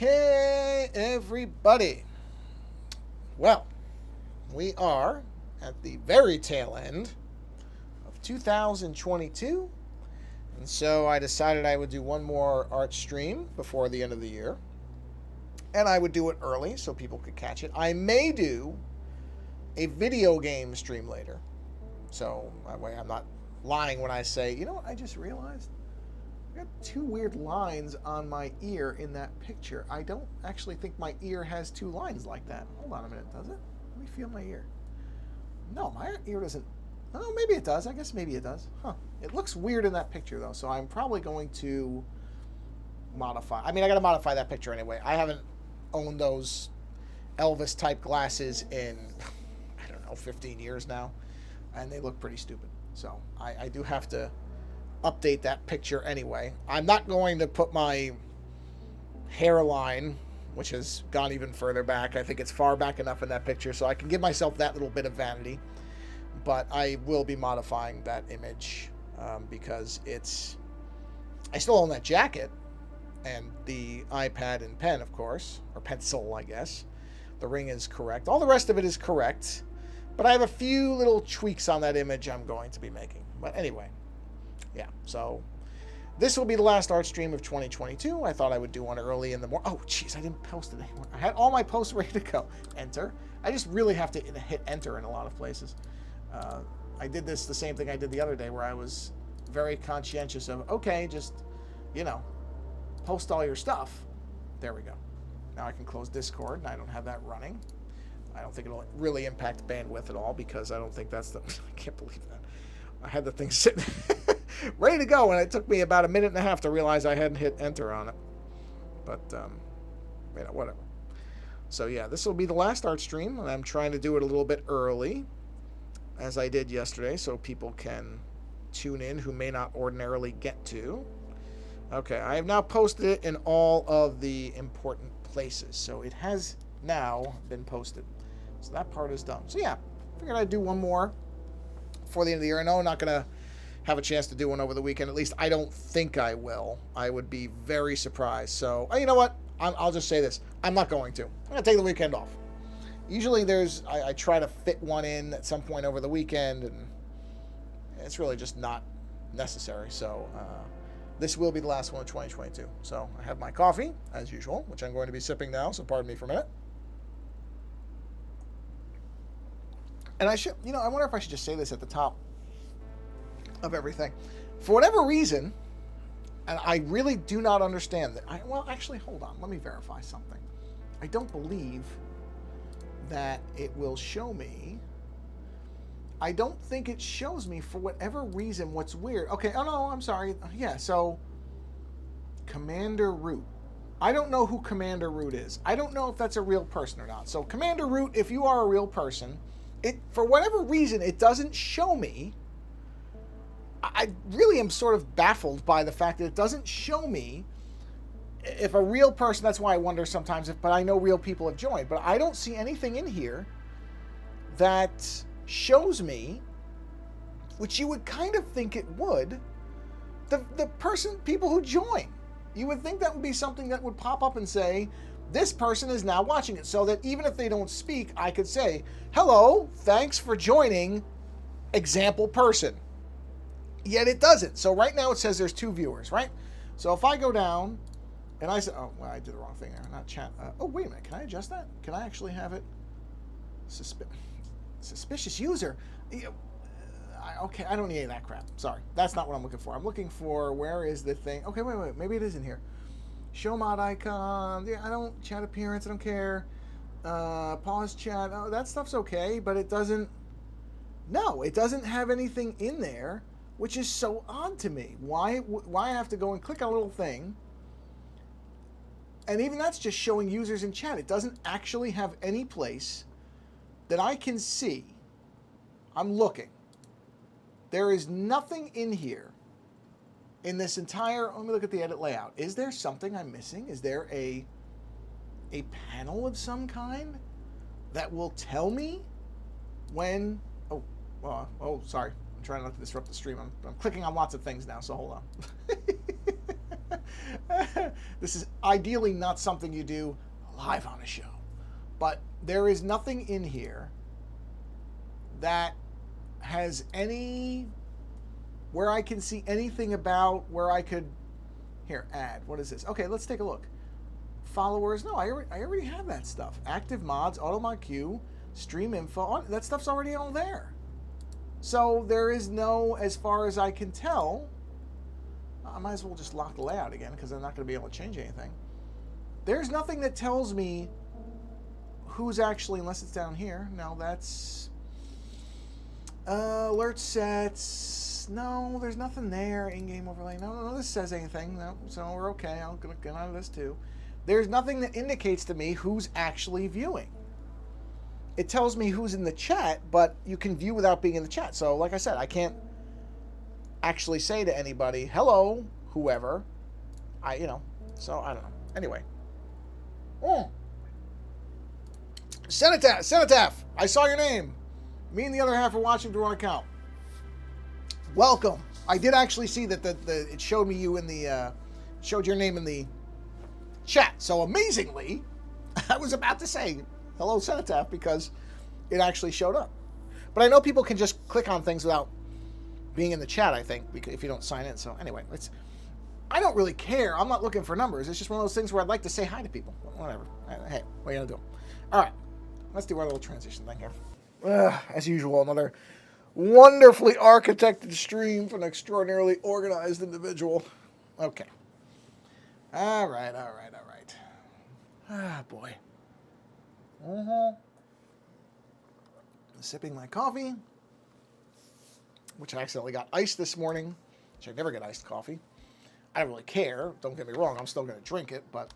Okay, everybody. Well, we are at the very tail end of 2022, and so I decided I would do one more art stream before the end of the year, and I would do it early so people could catch it. I may do a video game stream later, so that way I'm not lying when I say, you know what, I just realized? I got two weird lines on my ear in that picture. I don't actually think my ear has two lines like that. Hold on a minute, does it? Let me feel my ear. No, my ear doesn't. Oh, maybe it does. I guess maybe it does. Huh. It looks weird in that picture, though, so I'm probably going to modify. I mean, I got to modify that picture anyway. I haven't owned those Elvis-type glasses in, I don't know, 15 years now, and they look pretty stupid. So I do have to update that picture anyway. I'm not going to put my hairline, which has gone even further back. I think it's far back enough in that picture so I can give myself that little bit of vanity. But I will be modifying that image because I still own that jacket and the iPad and pen, of course, or pencil, I guess. The ring is correct. All the rest of it is correct. But I have a few little tweaks on that image I'm going to be making. But anyway. Yeah, so this will be the last art stream of 2022. I thought I would do one early in the morning. Oh, jeez, I didn't post it anymore. I had all my posts ready to go. Enter. I just really have to hit enter in a lot of places. I did the same thing I did the other day where I was very conscientious of, okay, just, post all your stuff. There we go. Now I can close Discord, and I don't have that running. I don't think it'll really impact bandwidth at all because I don't think that's the... I can't believe that. I had the thing sitting ready to go, and it took me about a minute and a half to realize I hadn't hit enter on it. But, whatever. So, yeah, this will be the last art stream, and I'm trying to do it a little bit early, as I did yesterday, so people can tune in who may not ordinarily get to. Okay, I have now posted it in all of the important places, so it has now been posted. So that part is done. So, yeah, I figured I'd do one more before the end of the year. I know I'm not going to have a chance to do one over the weekend. At least I don't think I will. I would be very surprised. So, you know what? I'll just say this. I'm not going to. I'm going to take the weekend off. Usually I try to fit one in at some point over the weekend, and it's really just not necessary. So, this will be the last one of 2022. So, I have my coffee, as usual, which I'm going to be sipping now, so pardon me for a minute. And I should, I wonder if I should just say this at the top of everything. For whatever reason, and I really do not understand that. Actually, hold on. Let me verify something. I don't believe that it will show me. I don't think it shows me for whatever reason what's weird. Okay, oh no, I'm sorry. Yeah, so Commander Root. I don't know who Commander Root is. I don't know if that's a real person or not. So Commander Root, if you are a real person, for whatever reason, it doesn't show me. I really am sort of baffled by the fact that it doesn't show me if a real person, that's why I wonder sometimes but I know real people have joined, but I don't see anything in here that shows me, which you would kind of think it would, the people who join. You would think that would be something that would pop up and say, this person is now watching it, so that even if they don't speak, I could say, hello, thanks for joining, example person. Yet it doesn't. So right now it says there's 2 viewers, right? So if I go down and I say, oh, well, I did the wrong thing there, not chat. Oh, wait a minute. Can I adjust that? Can I actually have it? Suspicious user. Okay, I don't need any of that crap. Sorry. That's not what I'm looking for. I'm looking for, where is the thing? Okay, wait. Maybe it is in here. Show mod icon. Yeah, I don't chat appearance. I don't care. Pause chat. Oh, that stuff's okay, but it doesn't. No, it doesn't have anything in there, which is so odd to me. Why I have to go and click on a little thing? And even that's just showing users in chat. It doesn't actually have any place that I can see. I'm looking. There is nothing in here. In this entire, let me look at the edit layout. Is there something I'm missing? Is there a panel of some kind that will tell me when, sorry. I'm trying not to disrupt the stream. I'm clicking on lots of things now, so hold on. This is ideally not something you do live on a show. But there is nothing in here that has any, where I can see anything about where I could, here, add. What is this? Okay, let's take a look. Followers, no, I already have that stuff. Active mods, auto mod queue, stream info, that stuff's already all there. So there is no, as far as I can tell, I might as well just lock the layout again because I'm not going to be able to change anything. There's nothing that tells me who's actually, unless it's down here. No, that's alert sets. No, there's nothing there. In-game overlay. No, none of this says anything. No, so we're okay. I'm going to get out of this too. There's nothing that indicates to me who's actually viewing. It tells me who's in the chat, but you can view without being in the chat. So, like I said, I can't actually say to anybody, hello, whoever. So I don't know. Anyway. Cenotaph, I saw your name. Me and the other half are watching through one account. Welcome. I did actually see that it showed me you in the showed your name in the chat. So amazingly, I was about to say hello, Cenotaph, because it actually showed up. But I know people can just click on things without being in the chat, I think, because if you don't sign in. So anyway, I don't really care. I'm not looking for numbers. It's just one of those things where I'd like to say hi to people. Whatever. Hey, what are you going to do? All right. Let's do our little transition thing here. As usual, another wonderfully architected stream from an extraordinarily organized individual. Okay. All right. Ah, boy. Sipping my coffee, which I accidentally got iced this morning, which I never get iced coffee. I don't really care. Don't get me wrong. I'm still going to drink it, but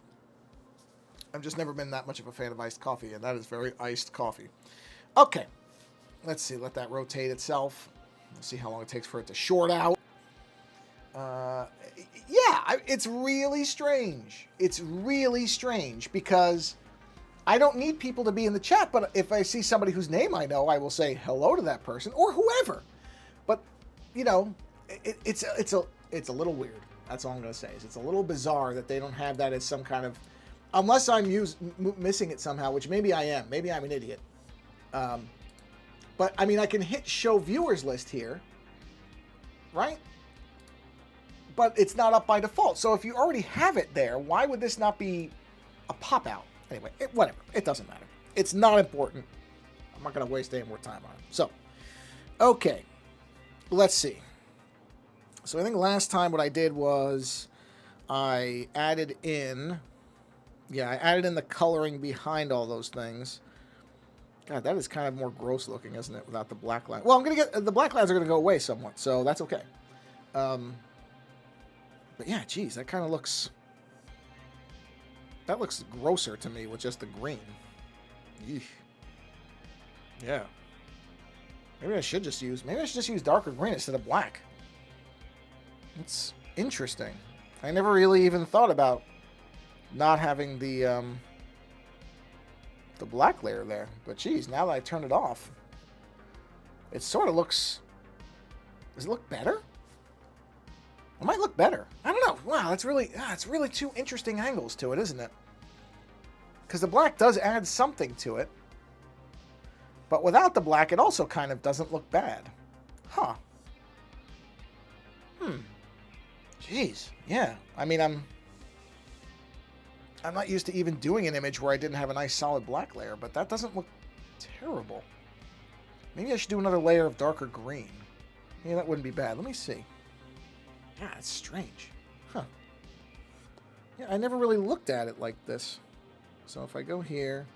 I've just never been that much of a fan of iced coffee, and that is very iced coffee. Okay. Let's see. Let that rotate itself. Let's see how long it takes for it to short out. It's really strange. It's really strange because I don't need people to be in the chat, but if I see somebody whose name I know, I will say hello to that person or whoever. But, it's a little weird. That's all I'm going to say. It's a little bizarre that they don't have that as some kind of, unless I'm missing it somehow, which maybe I am. Maybe I'm an idiot. But, I mean, I can hit show viewers list here, right? But it's not up by default. So if you already have it there, why would this not be a pop-out? Anyway, whatever. It doesn't matter. It's not important. I'm not going to waste any more time on it. So, okay. Let's see. So I think last time what I did was I added in the coloring behind all those things. God, that is kind of more gross looking, isn't it, without the black line? Well, the black lines are going to go away somewhat, so that's okay. But yeah, geez, that kind of looks... That looks grosser to me with just the green. Yeesh. Yeah. Maybe I should just use darker green instead of black. It's interesting. I never really even thought about not having the black layer there. But geez, now that I turn it off, it sort of looks... Does it look better? It might look better. I don't know. Wow, it's really two interesting angles to it, isn't it? Because the black does add something to it. But without the black, it also kind of doesn't look bad. Huh. Jeez. Yeah. I mean, I'm not used to even doing an image where I didn't have a nice solid black layer, but that doesn't look terrible. Maybe I should do another layer of darker green. Yeah, that wouldn't be bad. Let me see. Yeah, it's strange. Huh. Yeah, I never really looked at it like this. So if I go here,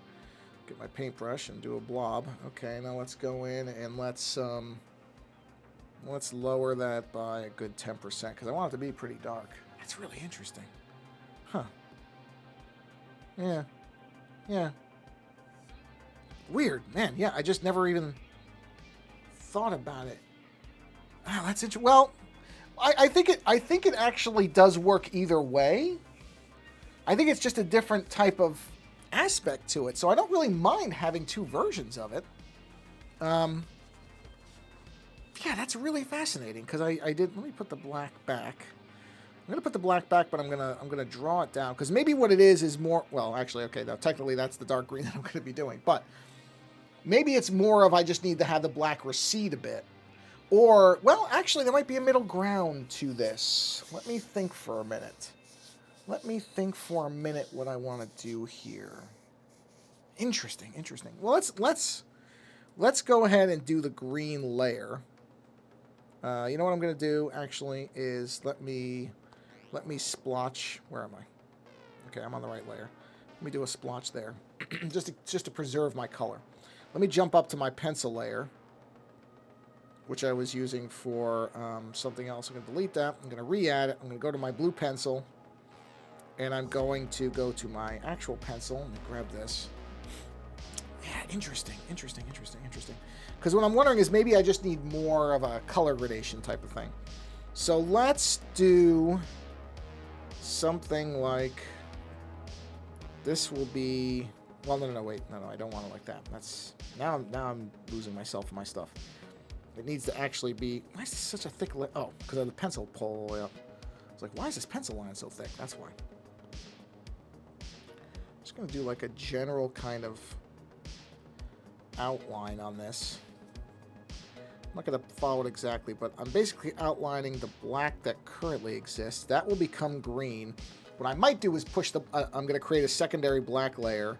get my paintbrush and do a blob. Okay, now let's go in and let's lower that by a good 10% because I want it to be pretty dark. That's really interesting. Huh. Yeah. Yeah. Weird. Man, yeah, I just never even thought about it. Oh, that's interesting. Well, I think it actually does work either way. I think it's just a different type of aspect to it, so I don't really mind having two versions of it. Yeah, that's really fascinating because I did. Let me put the black back. I'm gonna put the black back, but I'm gonna draw it down because maybe what it is more. Well, actually, okay, now technically that's the dark green that I'm gonna be doing, but maybe it's more of I just need to have the black recede a bit, or well, actually, there might be a middle ground to this. Let me think for a minute. Let me think for a minute what I want to do here. Interesting, interesting. Well, let's go ahead and do the green layer. You know what I'm gonna do actually is let me splotch. Where am I? Okay, I'm on the right layer. Let me do a splotch there, just to preserve my color. Let me jump up to my pencil layer, which I was using for something else. I'm going to delete that. I'm going to re-add it. I'm going to go to my blue pencil, and I'm going to go to my actual pencil. Let me grab this. Yeah, interesting. Because what I'm wondering is maybe I just need more of a color gradation type of thing. So let's do something like this will be. Well, no, wait, no, I don't want it like that. That's now I'm losing myself in my stuff. It needs to actually be. Why is this such a thick? Oh, because of the pencil pull all the way up. It's like, why is this pencil line so thick? That's why. I'm just gonna do like a general kind of outline on this. I'm not gonna follow it exactly, but I'm basically outlining the black that currently exists. That will become green. What I might do is push the. I'm gonna create a secondary black layer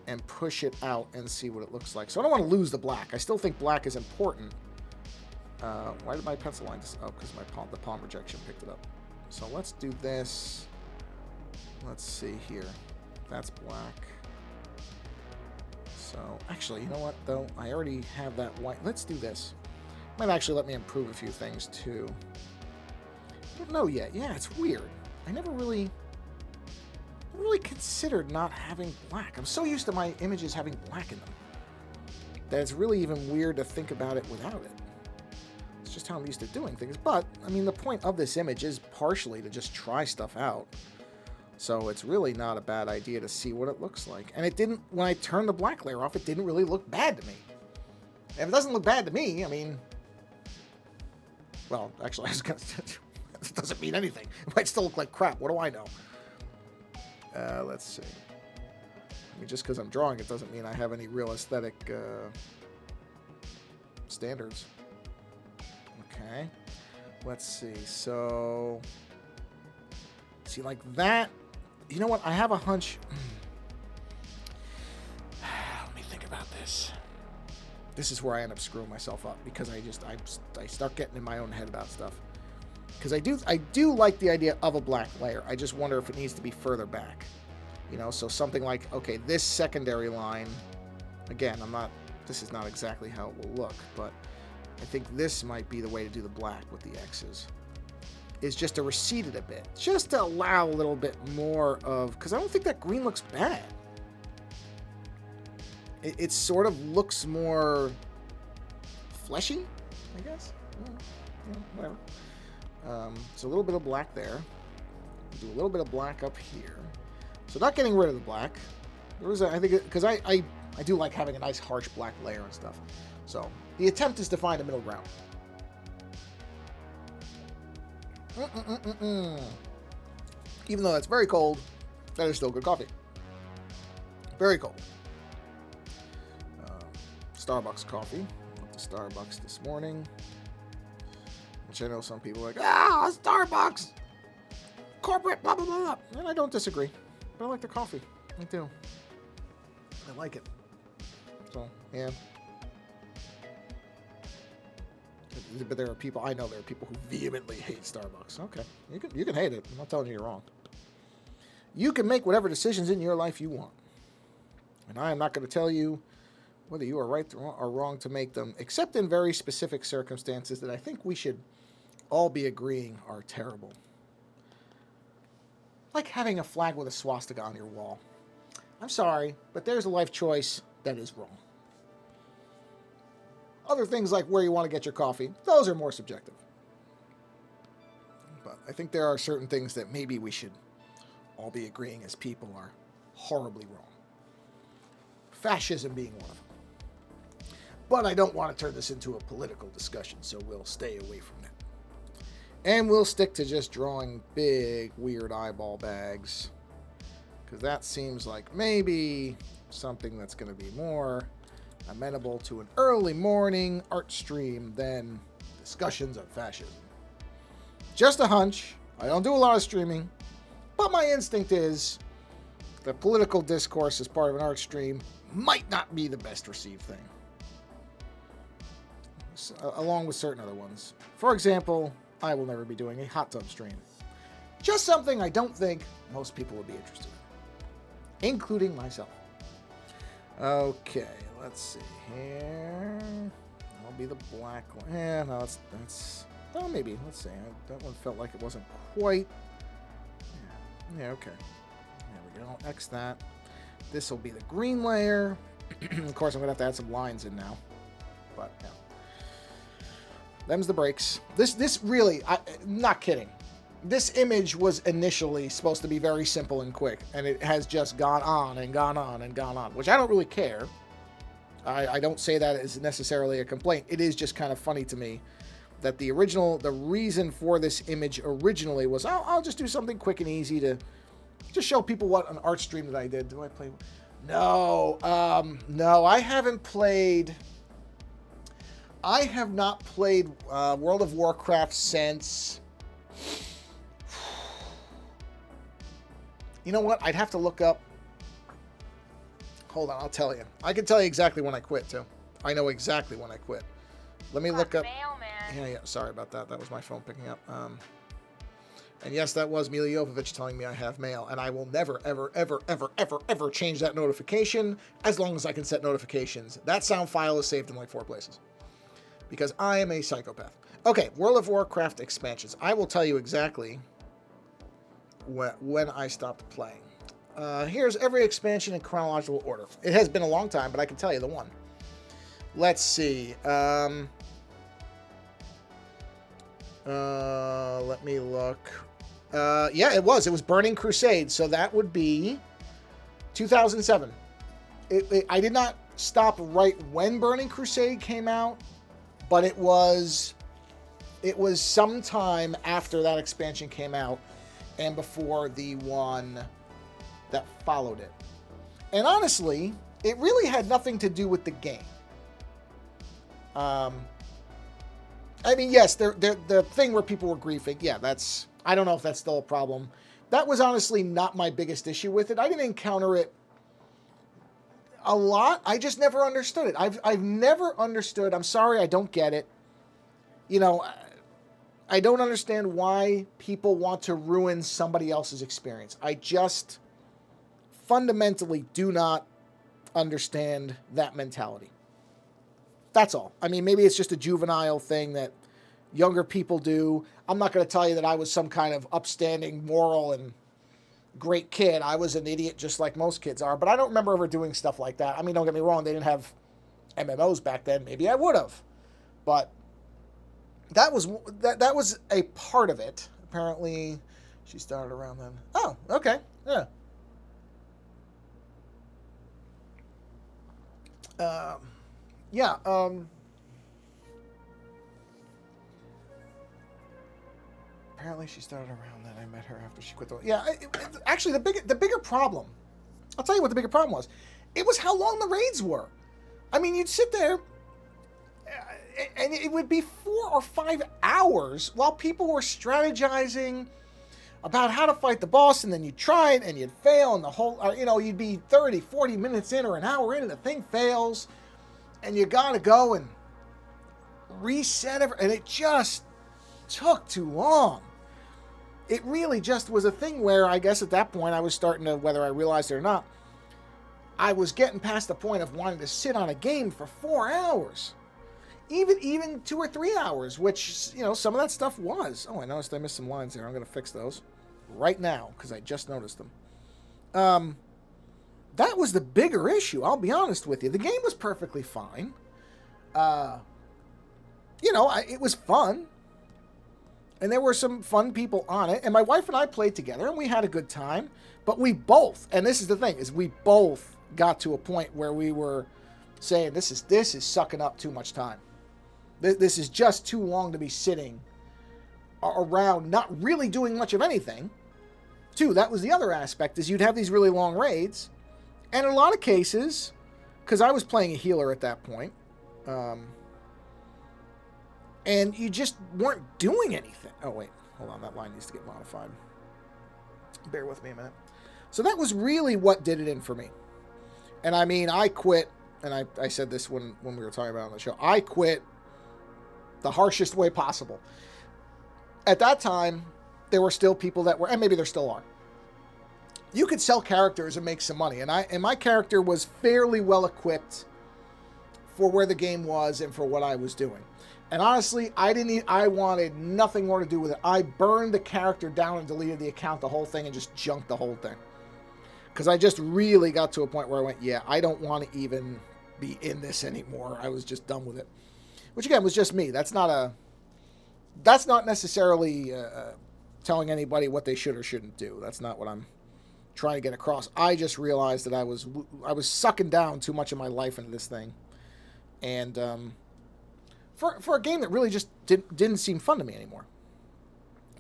and push it out and see what it looks like. So I don't want to lose the black. I still think black is important. Why did my pencil line just... Oh, because the palm rejection picked it up. So let's do this. Let's see here. That's black. So, actually, you know what, though? I already have that white. Let's do this. Might actually let me improve a few things, too. I don't know yet. Yeah, it's weird. I never really considered not having black. I'm so used to my images having black in them that it's really even weird to think about it without it. It's just how I'm used to doing things. But, I mean, the point of this image is partially to just try stuff out. So it's really not a bad idea to see what it looks like. And it didn't, when I turned the black layer off, it didn't really look bad to me. If it doesn't look bad to me, I mean, well, actually, I was going to, it doesn't mean anything. It might still look like crap. What do I know? Let's see. I mean, just because I'm drawing it doesn't mean I have any real aesthetic standards. Okay. Let's see. So, see, like that. You know what? I have a hunch. Let me think about this. This is where I end up screwing myself up because I start getting in my own head about stuff. Because I do like the idea of a black layer. I just wonder if it needs to be further back. You know, so something like, okay, this secondary line, again, this is not exactly how it will look, but I think this might be the way to do the black with the X's. Is just to recede it a bit. Just to allow a little bit more of, because I don't think that green looks bad. It sort of looks more fleshy, I guess. Whatever. So a little bit of black there. Do a little bit of black up here. So not getting rid of the black. I think because I do like having a nice harsh black layer and stuff. So the attempt is to find a middle ground. Even though that's very cold, that is still good coffee. Very cold. Starbucks coffee. Went to Starbucks this morning. Which I know some people are like, Starbucks! Corporate, blah, blah, blah, blah. And I don't disagree. But I like the coffee. I do. I like it. So, yeah. But there are people, I know there are people who vehemently hate Starbucks. Okay. You can hate it. I'm not telling you you're wrong. You can make whatever decisions in your life you want. And I am not going to tell you whether you are right or wrong to make them, except in very specific circumstances that I think we should all be agreeing are terrible. Like having a flag with a swastika on your wall. I'm sorry, but there's a life choice that is wrong. Other things like where you want to get your coffee, those are more subjective. But I think there are certain things that maybe we should all be agreeing as people are horribly wrong. Fascism being one of them. But I don't want to turn this into a political discussion, so we'll stay away from that. And we'll stick to just drawing big, weird eyeball bags. Because that seems like maybe something that's going to be more amenable to an early morning art stream than discussions of fascism. Just a hunch. I don't do a lot of streaming. But my instinct is the political discourse as part of an art stream might not be the best received thing. Along with certain other ones. For example, I will never be doing a hot tub stream. Just something I don't think most people would be interested in. Including myself. Okay, let's see here. That'll be the black one. Yeah, no, that's well, maybe. Let's see. That one felt like it wasn't quite. Yeah, okay. There we go. X that. This will be the green layer. Of course, I'm going to have to add some lines in now. But, yeah. Them's the breaks. This really, I'm not kidding. This image was initially supposed to be very simple and quick, and it has just gone on and gone on and gone on, which I don't really care. I don't say that as necessarily a complaint. It is just kind of funny to me that the reason for this image originally was, I'll just do something quick and easy to just show people what an art stream that I did. Do I play? No, no, I haven't played. I have not played World of Warcraft since. You know what? I'd have to look up. Hold on, I'll tell you. I can tell you exactly when I quit, too. I know exactly when I quit. Let me look up. Mail, man. Yeah, sorry about that. That was my phone picking up. And yes, that was Mila Jovovich telling me I have mail. And I will never, ever, ever, ever, ever, ever change that notification as long as I can set notifications. That sound file is saved in like 4 places. Because I am a psychopath. Okay, World of Warcraft expansions. I will tell you exactly when I stopped playing. Here's every expansion in chronological order. It has been a long time, but I can tell you the one. Let's see. Let me look. Yeah, it was. It was Burning Crusade, so that would be 2007. I did not stop right when Burning Crusade came out, but it was sometime after that expansion came out and before the one that followed it. And honestly, it really had nothing to do with the game. I mean, yes, the thing where people were griefing, yeah, that's, I don't know if that's still a problem. That was honestly not my biggest issue with it. I didn't encounter it a lot. I just never understood it. I've never understood. I'm sorry, I don't get it. You know, I don't understand why people want to ruin somebody else's experience. I just fundamentally do not understand that mentality. That's all. I mean, maybe it's just a juvenile thing that younger people do. I'm not going to tell you that I was some kind of upstanding, moral, and great kid. I was an idiot just like most kids are, but I don't remember ever doing stuff like that. I mean, don't get me wrong, they didn't have MMOs back then. Maybe I would have. But that was a part of it. Apparently, she started around then. Oh, okay. Yeah. Apparently she started around then. I met her after she quit the... Yeah, actually, the bigger problem... I'll tell you what the bigger problem was. It was how long the raids were. I mean, you'd sit there, and it would be 4 or 5 hours while people were strategizing about how to fight the boss, and then you'd try it, and you'd fail, and the whole... you'd be 30, 40 minutes in or an hour in, and the thing fails, and you gotta go and reset and it just took too long. It really just was a thing where I guess at that point I was starting to, whether I realized it or not, I was getting past the point of wanting to sit on a game for 4 hours. Even 2 or 3 hours, which, some of that stuff was. Oh, I noticed I missed some lines there. I'm going to fix those right now because I just noticed them. That was the bigger issue, I'll be honest with you. The game was perfectly fine. It was fun. And there were some fun people on it. And my wife and I played together, and we had a good time. But we both, and this is the thing, is we both got to a point where we were saying, this is sucking up too much time. This is just too long to be sitting around not really doing much of anything. Too, that was the other aspect, is you'd have these really long raids, and in a lot of cases, because I was playing a healer at that point, and you just weren't doing anything. Oh, wait, hold on, that line needs to get modified. Bear with me a minute. So that was really what did it in for me. And I mean, I quit, and I said this when we were talking about it on the show, I quit the harshest way possible. At that time, there were still people that were, and maybe there still are, you could sell characters and make some money. And my character was fairly well equipped for where the game was and for what I was doing. And honestly, I wanted nothing more to do with it. I burned the character down and deleted the account, the whole thing, and just junked the whole thing. Because I just really got to a point where I went, yeah, I don't want to even be in this anymore. I was just done with it. Which again was just me. That's not necessarily telling anybody what they should or shouldn't do. That's not what I'm trying to get across. I just realized that I was sucking down too much of my life into this thing, and for a game that really just didn't seem fun to me anymore.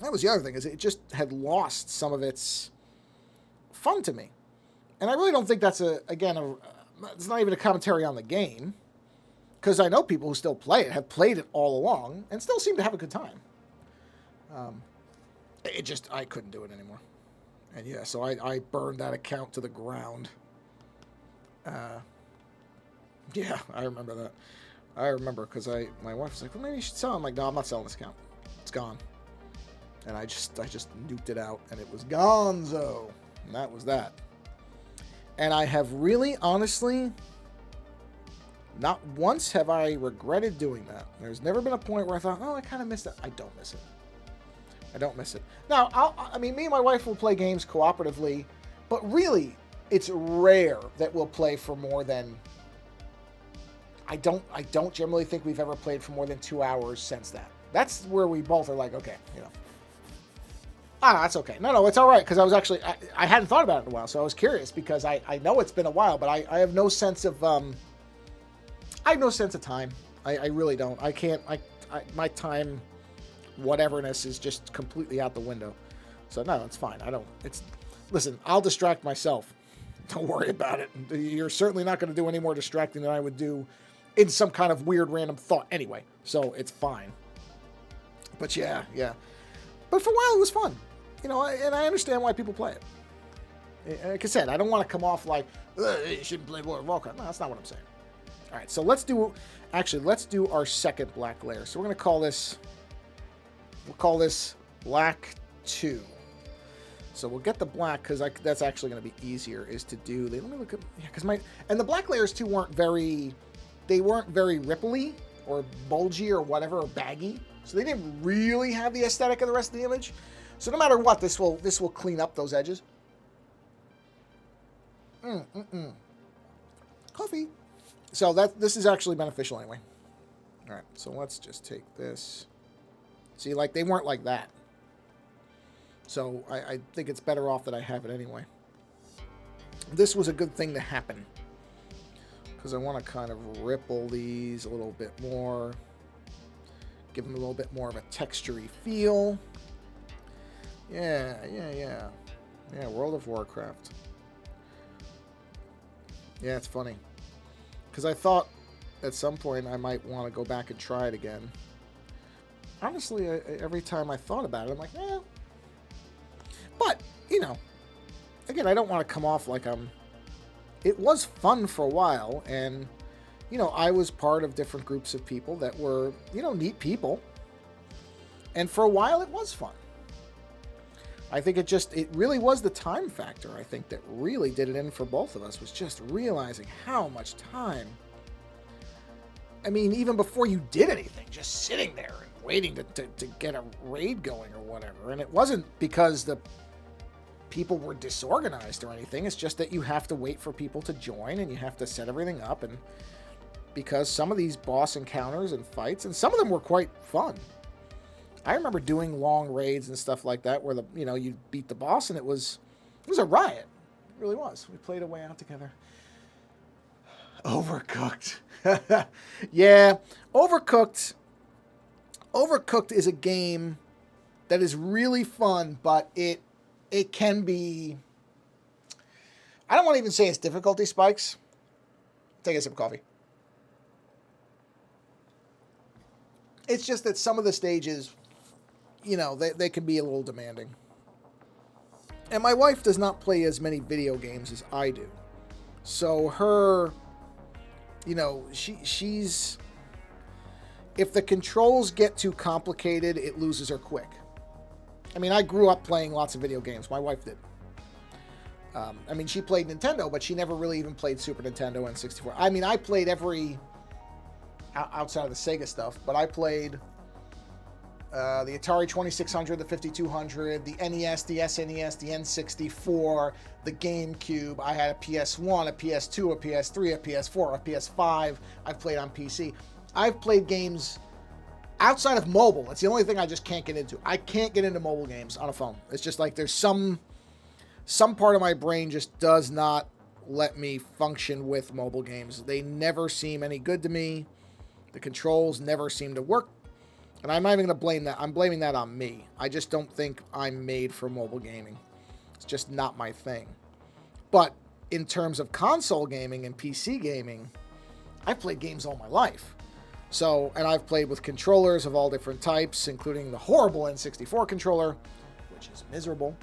That was the other thing, is it just had lost some of its fun to me, and I really don't think that's it's not even a commentary on the game, because I know people who still play it have played it all along and still seem to have a good time. I couldn't do it anymore. And yeah, so I burned that account to the ground. Yeah, I remember that. I remember because my wife was like, well, maybe you should sell it. I'm like, no, I'm not selling this account. It's gone. And I just nuked it out, and it was gonzo. And that was that. And I have really, honestly, not once have I regretted doing that. There's never been a point where I thought, oh, I kind of missed it. I don't miss it. I don't miss it. Now, I mean, me and my wife will play games cooperatively, but really, it's rare that we'll play for more than... I don't generally think we've ever played for more than 2 hours since that. That's where we both are like, okay, you know. That's okay. No, it's all right, because I was actually... I hadn't thought about it in a while, so I was curious, because I know it's been a while, but I have no sense of... I have no sense of time. I really don't. I can't... my time... whateverness is just completely out the window. So no, it's fine. Listen, I'll distract myself. Don't worry about it. You're certainly not going to do any more distracting than I would do in some kind of weird random thought anyway. So it's fine. But yeah. But for a while it was fun. You know, and I understand why people play it. Like I said, I don't want to come off like, you shouldn't play World of Warcraft. No, that's not what I'm saying. All right, so let's do our second black layer. So we're going to call this... We'll call this Black 2. So we'll get the black, because that's actually going to be easier, is to do... Let me look at... Yeah, because and the black layers, too, weren't very ripply or bulgy or whatever, or baggy. So they didn't really have the aesthetic of the rest of the image. So no matter what, this will clean up those edges. Coffee. So this is actually beneficial anyway. All right, so let's just take this... See, like, they weren't like that. So I think it's better off that I have it anyway. This was a good thing to happen, because I want to kind of ripple these a little bit more. Give them a little bit more of a textury feel. Yeah, World of Warcraft. Yeah, it's funny, because I thought at some point I might want to go back and try it again. Honestly, every time I thought about it, I'm like, eh. But, you know, again, I don't want to come off like I'm... It was fun for a while, and, you know, I was part of different groups of people that were, you know, neat people. And for a while, it was fun. I think it really was the time factor, I think, that really did it in for both of us, was just realizing how much time... I mean, even before you did anything, just sitting there and waiting to get a raid going or whatever. And it wasn't because the people were disorganized or anything. It's just that you have to wait for people to join, and you have to set everything up. And because some of these boss encounters and fights, and some of them were quite fun. I remember doing long raids and stuff like that where you beat the boss, and it was a riot. It really was. We played a way out together. Overcooked. Yeah, Overcooked is a game that is really fun, but it can be, I don't want to even say it's difficulty spikes. Take a sip of coffee. It's just that some of the stages, they can be a little demanding. And my wife does not play as many video games as I do. So her, she's, if the controls get too complicated, it loses her quick. I mean, I grew up playing lots of video games. My wife did. She played Nintendo, but she never really even played Super Nintendo and 64. I mean, I played every, outside of the Sega stuff, but I played the Atari 2600, the 5200, the NES, the SNES, the N64, the GameCube. I had a PS1, a PS2, a PS3, a PS4, a PS5. I've played on PC. I've played games outside of mobile. It's the only thing I just can't get into. I can't get into mobile games on a phone. It's just like there's some part of my brain just does not let me function with mobile games. They never seem any good to me. The controls never seem to work. And I'm not even going to blame that. I'm blaming that on me. I just don't think I'm made for mobile gaming. It's just not my thing. But in terms of console gaming and PC gaming, I've played games all my life. So, and I've played with controllers of all different types, including the horrible N64 controller, which is miserable.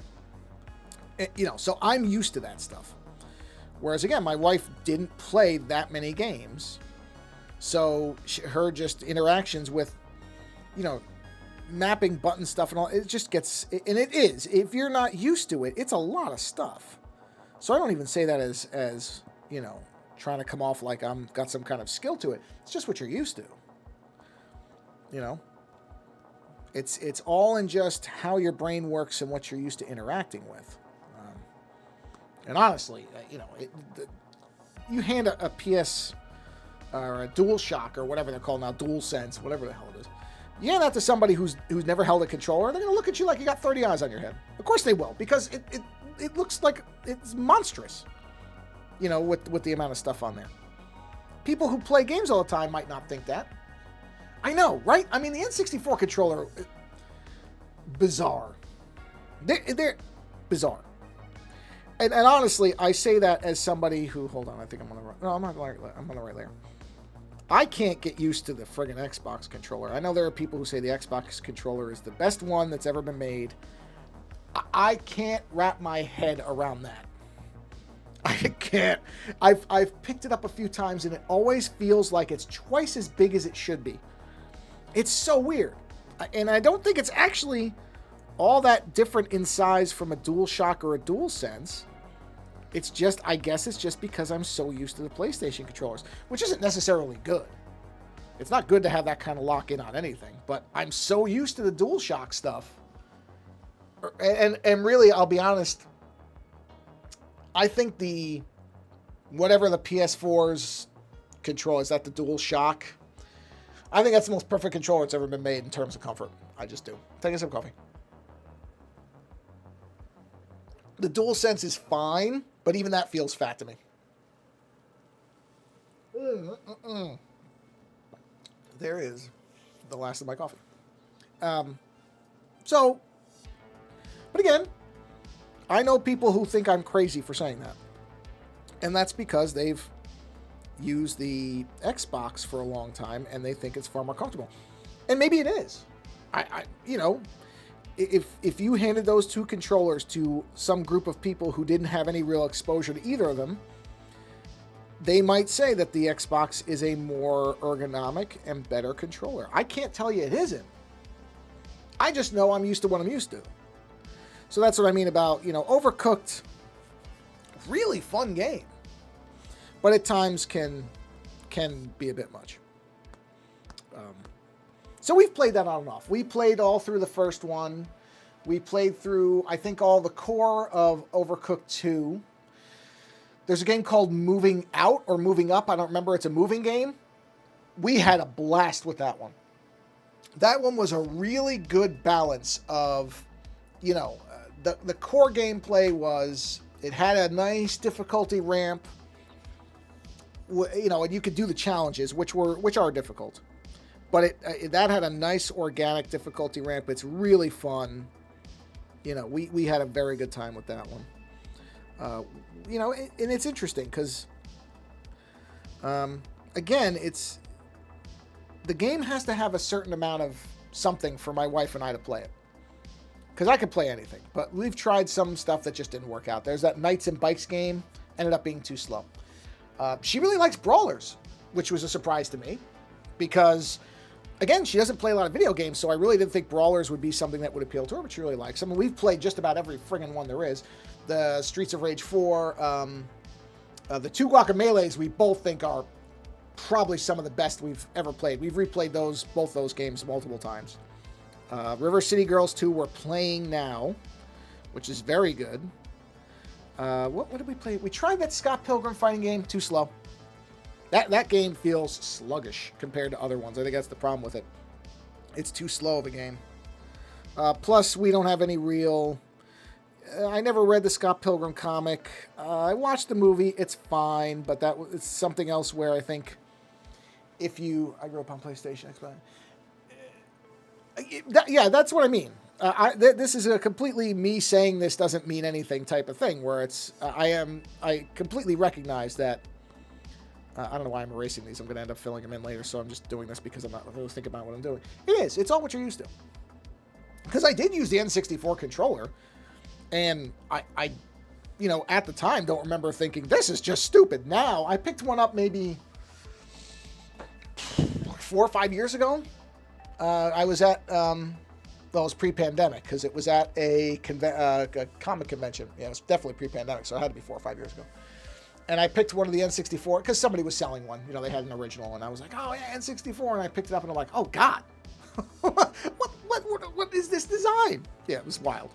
So I'm used to that stuff. Whereas, again, my wife didn't play that many games. So her just interactions with, mapping button stuff and all, it just gets, and it is, if you're not used to it, it's a lot of stuff. So I don't even say that as trying to come off like I'm got some kind of skill to it. It's just what you're used to. It's all in just how your brain works and what you're used to interacting with. And honestly, you hand a PS or a DualShock or whatever they're called now, DualSense, whatever the hell it is. You hand that to somebody who's never held a controller, they're going to look at you like you got 30 eyes on your head. Of course they will, because it looks like it's monstrous, with the amount of stuff on there. People who play games all the time might not think that. I know, right? I mean, the N64 controller, bizarre. They're bizarre. And honestly, I say that as somebody who, hold on, I think I'm on the right, no, I'm not right, I'm on the right layer. I can't get used to the friggin' Xbox controller. I know there are people who say the Xbox controller is the best one that's ever been made. I can't wrap my head around that. I can't. I've picked it up a few times and it always feels like it's twice as big as it should be. It's so weird. And I don't think it's actually all that different in size from a DualShock or a DualSense. It's just, I guess it's just because I'm so used to the PlayStation controllers, which isn't necessarily good. It's not good to have that kind of lock-in on anything, but I'm so used to the DualShock stuff. And really, I'll be honest, I think whatever the PS4's control is, that the DualShock, I think that's the most perfect controller that's ever been made in terms of comfort. I just do. Take a sip of coffee. The DualSense is fine, but even that feels fat to me. There is the last of my coffee. But again, I know people who think I'm crazy for saying that. And that's because they've used the Xbox for a long time and they think it's far more comfortable. And maybe it is. If you handed those two controllers to some group of people who didn't have any real exposure to either of them, they might say that the Xbox is a more ergonomic and better controller. I can't tell you it isn't. I just know I'm used to what I'm used to. So that's what I mean about, Overcooked. Really fun game. But at times can be a bit much. So we've played that on and off. We played all through the first one. We played through, I think, all the core of Overcooked 2. There's a game called Moving Out or Moving Up. I don't remember. It's a moving game. We had a blast with that one. That one was a really good balance of, the core gameplay was, it had a nice difficulty ramp, and you could do the challenges, which are difficult. but that had a nice organic difficulty ramp. It's really fun. You know, we had a very good time with that one. You know, and it's interesting because, again, the game has to have a certain amount of something for my wife and I to play it. Because I could play anything, but we've tried some stuff that just didn't work out. There's that Knights and Bikes game, ended up being too slow. She really likes brawlers, which was a surprise to me, because, again, she doesn't play a lot of video games, so I really didn't think brawlers would be something that would appeal to her, but she really likes them. We've played just about every friggin' one there is. The Streets of Rage 4, the two Guacamelees we both think are probably some of the best we've ever played. We've replayed both those games multiple times. River City Girls 2 we're playing now, which is very good. What did we play? We tried that Scott Pilgrim fighting game. Too slow. That game feels sluggish compared to other ones. I think that's the problem with it. It's too slow of a game. Plus, we don't have any real... I never read the Scott Pilgrim comic. I watched the movie. It's fine, but it's something else where I think if you... I grew up on PlayStation, Xbox. Yeah, that's what I mean. This is a completely me saying this doesn't mean anything type of thing, where it's I completely recognize that. I don't know why I'm erasing these. I'm going to end up filling them in later, so I'm just doing this because I'm not really thinking about what I'm doing. It's all what you're used to. Because I did use the N64 controller, and I you know, at the time don't remember thinking this is just stupid. Now I picked one up maybe 4 or 5 years ago. I was at, well, it was pre-pandemic, because it was at a comic convention. Yeah, it was definitely pre-pandemic, so it had to be 4 or 5 years ago. And I picked one of the N64, because somebody was selling one. You know, they had an original, and I was like, oh, yeah, N64. And I picked it up, and I'm like, oh, God. what is this design? Yeah, it was wild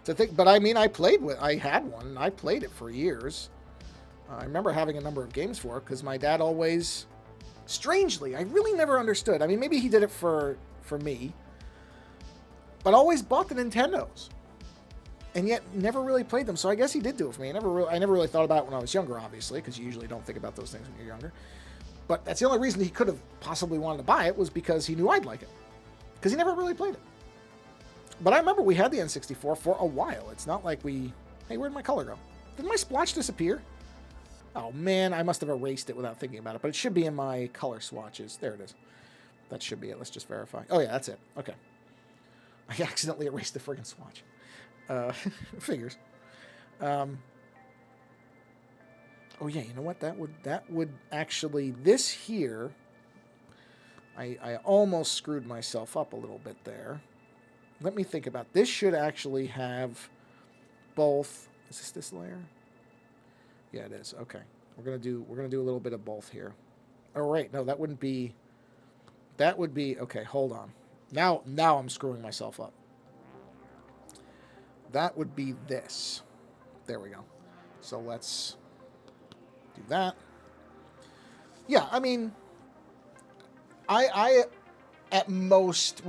to think. But, I mean, I had one, and I played it for years. I remember having a number of games for it, because my dad always... Strangely, I really never understood. I mean, maybe he did it for me, but always bought the Nintendos, and yet never really played them. So I guess he did do it for me. I never really thought about it when I was younger, obviously, because you usually don't think about those things when you're younger. But that's the only reason he could have possibly wanted to buy it, was because he knew I'd like it, because he never really played it. But I remember we had the N64 for a while. It's not like hey, where'd my color go? Did my splotch disappear? Oh, man, I must have erased it without thinking about it, but it should be in my color swatches. There it is. That should be it. Let's just verify. Oh, yeah, that's it. Okay. I accidentally erased the friggin' swatch. Figures. Oh, yeah, you know what? That would actually... This here... I almost screwed myself up a little bit there. Let me think about... This should actually have both... Is this layer? Yeah, it is. Okay. We're gonna do a little bit of both here. Oh, right. No, that wouldn't be... That would be... Okay, hold on. Now I'm screwing myself up. That would be this. There we go. So let's do that. Yeah, I mean... I at most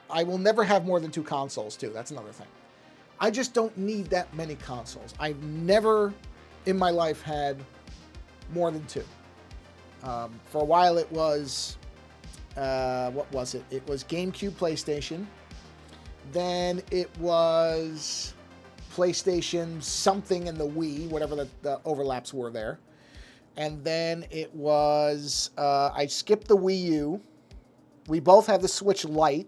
I will never have more than 2 consoles, too. That's another thing. I just don't need that many consoles. I've never... in my life had more than 2. For a while it was, what was it? It was GameCube, PlayStation. Then it was PlayStation something and the Wii, whatever the overlaps were there. And then it was, I skipped the Wii U. We both have the Switch Lite.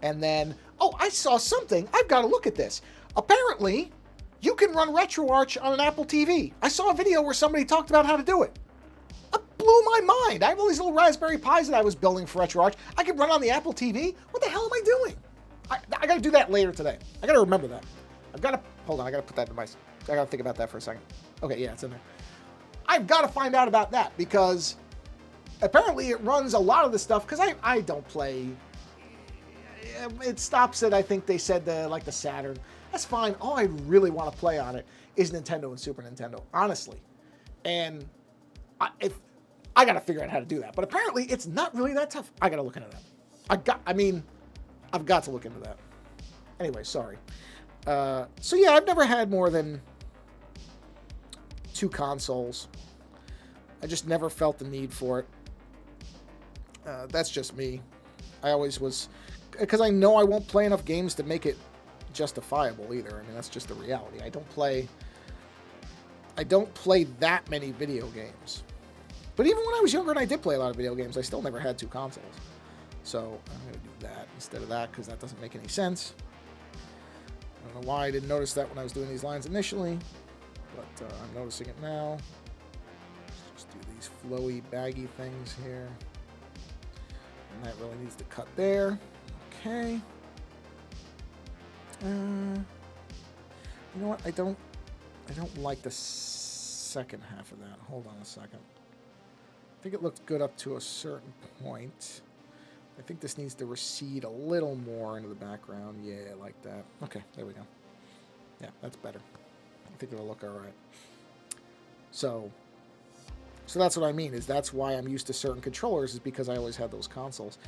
And then, oh, I saw something. I've got to look at this. Apparently... you can run RetroArch on an Apple TV. I saw a video where somebody talked about how to do it. It blew my mind. I have all these little Raspberry Pis that I was building for RetroArch. I could run on the Apple TV? What the hell am I doing? I got to do that later today. I got to remember that. Hold on, I got to put that in I got to think about that for a second. Okay, yeah, it's in there. I've got to find out about that, because apparently it runs a lot of the stuff, because I don't play... It stops at, I think they said, the Saturn. That's fine. All I really want to play on it is Nintendo and Super Nintendo, honestly. And I got to figure out how to do that. But apparently, it's not really that tough. I got to look into that. I've got to look into that. Anyway, sorry. So yeah, I've never had more than 2 consoles. I just never felt the need for it. That's just me. I always was, because I know I won't play enough games to make it justifiable either. I mean, that's just the reality. I don't play that many video games. But even when I was younger and I did play a lot of video games, I still never had 2 consoles. So I'm going to do that instead of that because that doesn't make any sense. I don't know why I didn't notice that when I was doing these lines initially, but I'm noticing it now. Let's just do these flowy, baggy things here. And that really needs to cut there. Okay. You know what? I don't like the second half of that. Hold on a second. I think it looked good up to a certain point. I think this needs to recede a little more into the background. Yeah, like that. Okay, there we go. Yeah, that's better. I think it'll look all right. So that's what I mean, is that's why I'm used to certain controllers, is because I always had those consoles.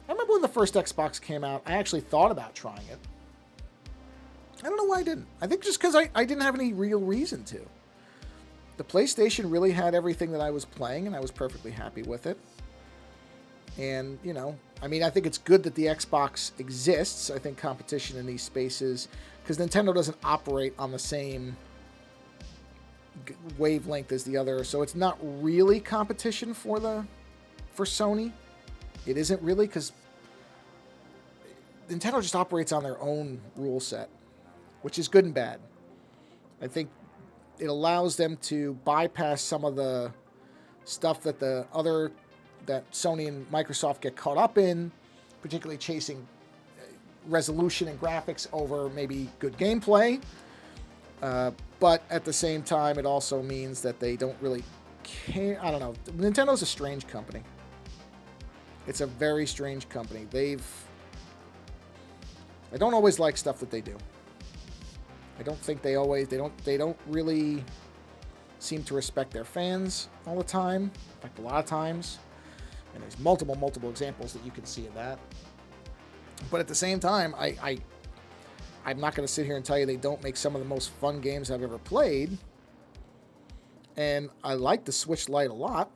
I remember when the first Xbox came out, I actually thought about trying it. I don't know why I didn't. I think just because I didn't have any real reason to. The PlayStation really had everything that I was playing, and I was perfectly happy with it. And, you know, I mean, I think it's good that the Xbox exists. I think competition in these spaces, because Nintendo doesn't operate on the same wavelength as the other, so it's not really competition for Sony. It isn't really, because Nintendo just operates on their own rule set, which is good and bad. I think it allows them to bypass some of the stuff that that Sony and Microsoft get caught up in, particularly chasing resolution and graphics over maybe good gameplay. But at the same time, it also means that they don't really care. I don't know. Nintendo's a strange company. It's a very strange company. I don't always like stuff that they do. I don't think they don't really seem to respect their fans all the time. In fact, a lot of times. And there's multiple examples that you can see of that. But at the same time, I'm not going to sit here and tell you they don't make some of the most fun games I've ever played. And I like the Switch Lite a lot.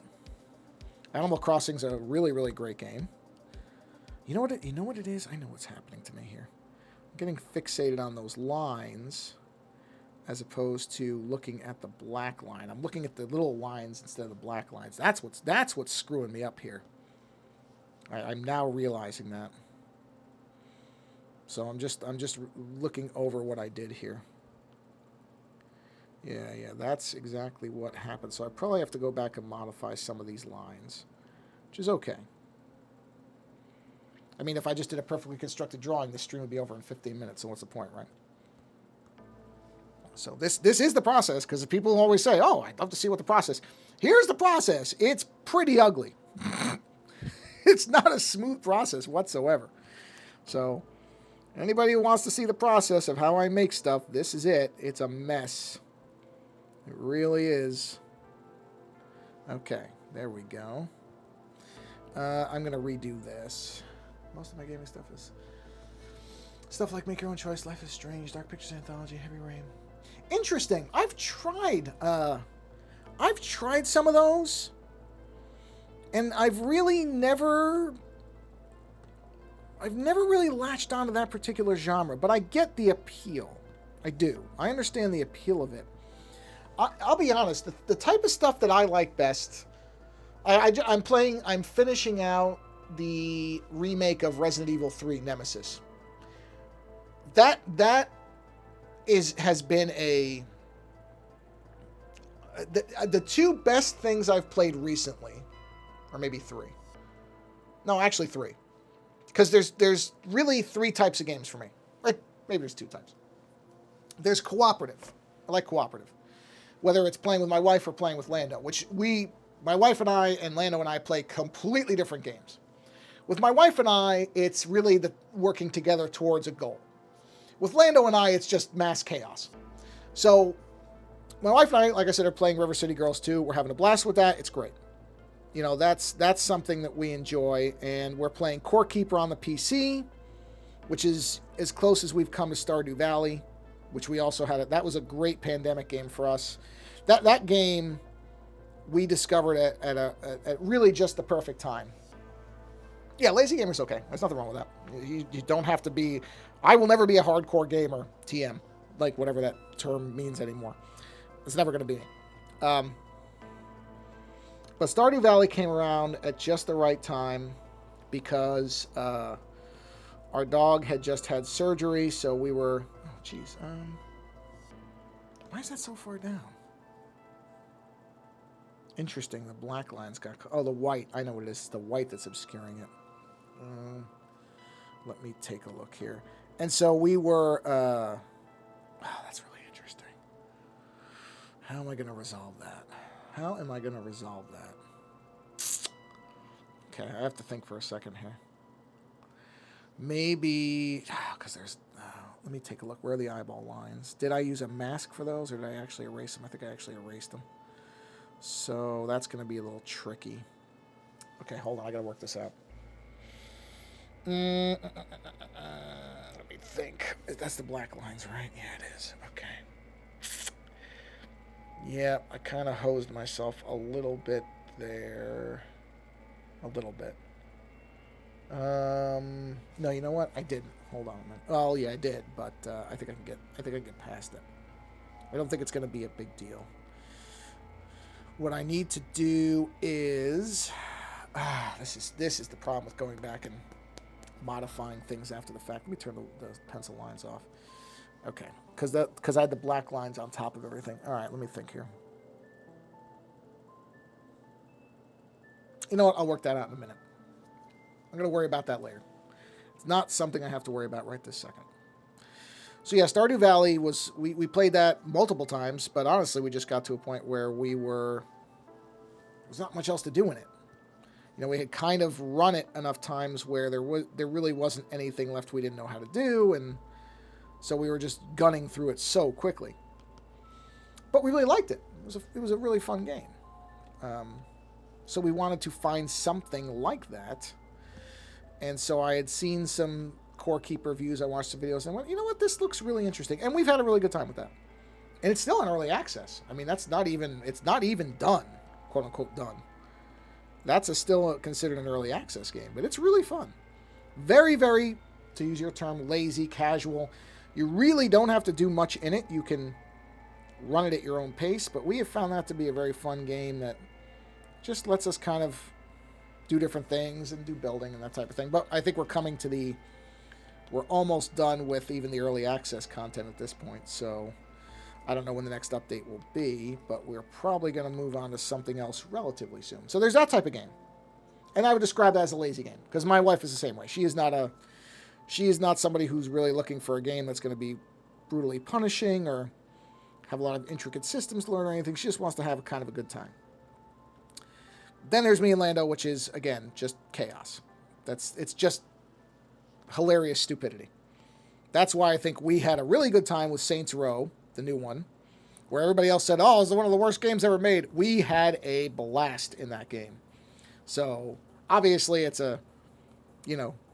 Animal Crossing's a really, really great game. You know what it is? I know what's happening to me here. I'm getting fixated on those lines as opposed to looking at the black line. I'm looking at the little lines instead of the black lines. That's what's screwing me up here. I'm now realizing that. So I'm just looking over what I did here. Yeah, that's exactly what happened. So I probably have to go back and modify some of these lines, which is okay. I mean, if I just did a perfectly constructed drawing, this stream would be over in 15 minutes, so what's the point, right? So this is the process, because people always say, oh, I'd love to see what the process. Here's the process. It's pretty ugly. It's not a smooth process whatsoever. So anybody who wants to see the process of how I make stuff, this is it. It's a mess. It really is. Okay, there we go. I'm going to redo this. Most of my gaming stuff is stuff like Make Your Own Choice, Life is Strange, Dark Pictures Anthology, Heavy Rain. Interesting. I've tried some of those, and I've never really latched onto that particular genre, but I get the appeal. I do. I understand the appeal of it. I'll be honest, the type of stuff that I like best, I'm finishing out the remake of Resident Evil 3 Nemesis. That has been the two best things I've played recently, or maybe 3. No, actually 3. Because there's really 3 types of games for me. Like, maybe there's 2 types. There's cooperative. I like cooperative. Whether it's playing with my wife or playing with Lando, which my wife and I and Lando and I play completely different games. With my wife and I, it's really the working together towards a goal. With Lando and I, it's just mass chaos. So my wife and I, like I said, are playing River City Girls 2. We're having a blast with that. It's great. You know, that's something that we enjoy. And we're playing Core Keeper on the PC, which is as close as we've come to Stardew Valley, which we also had. That was a great pandemic game for us. That game we discovered at really just the perfect time. Yeah, lazy gamer's okay. There's nothing wrong with that. You don't have to be. I will never be a hardcore gamer, TM, like whatever that term means anymore. It's never going to be me. Um, but Stardew Valley came around at just the right time because our dog had just had surgery, so we were. Oh, jeez. Why is that so far down? Interesting. The black lines got. Oh, the white. I know what it is. It's the white that's obscuring it. Let me take a look here. And so we were. Oh, that's really interesting. How am I going to resolve that? How am I going to resolve that? Okay, I have to think for a second here. Maybe. Because there's. Let me take a look. Where are the eyeball lines? Did I use a mask for those, or did I actually erase them? I think I actually erased them. So that's going to be a little tricky. Okay, hold on. I got to work this out. Let me think. That's the black lines, right? Yeah, it is. Okay. Yeah, I kind of hosed myself a little bit there. A little bit. No, you know what? I didn't. Hold on a minute. Oh, yeah, I did, but I think I can get past it. I don't think it's going to be a big deal. What I need to do is this is the problem with going back and modifying things after the fact. Let me turn the pencil lines off. Okay, because I had the black lines on top of everything. All right, let me think here. You know what? I'll work that out in a minute. I'm going to worry about that later. It's not something I have to worry about right this second. So yeah, Stardew Valley was, we played that multiple times, but honestly, we just got to a point where there was not much else to do in it. You know, we had kind of run it enough times where there really wasn't anything left we didn't know how to do, and so we were just gunning through it so quickly. But we really liked it. It was a really fun game. So we wanted to find something like that. And so I had seen some Core Keep reviews. I watched the videos and went, you know what, this looks really interesting. And we've had a really good time with that. And it's still in early access. I mean, it's not even done, quote unquote done. That's still considered an early access game, but it's really fun. Very, very, to use your term, lazy, casual. You really don't have to do much in it. You can run it at your own pace, but we have found that to be a very fun game that just lets us kind of do different things and do building and that type of thing. But I think we're almost done with even the early access content at this point. So I don't know when the next update will be, but we're probably going to move on to something else relatively soon. So there's that type of game. And I would describe that as a lazy game because my wife is the same way. She is not somebody who's really looking for a game that's going to be brutally punishing or have a lot of intricate systems to learn or anything. She just wants to have kind of a good time. Then there's me and Lando, which is, again, just chaos. It's just hilarious stupidity. That's why I think we had a really good time with Saints Row, the new one, where everybody else said, oh, it's one of the worst games ever made. We had a blast in that game. So, obviously, it's a,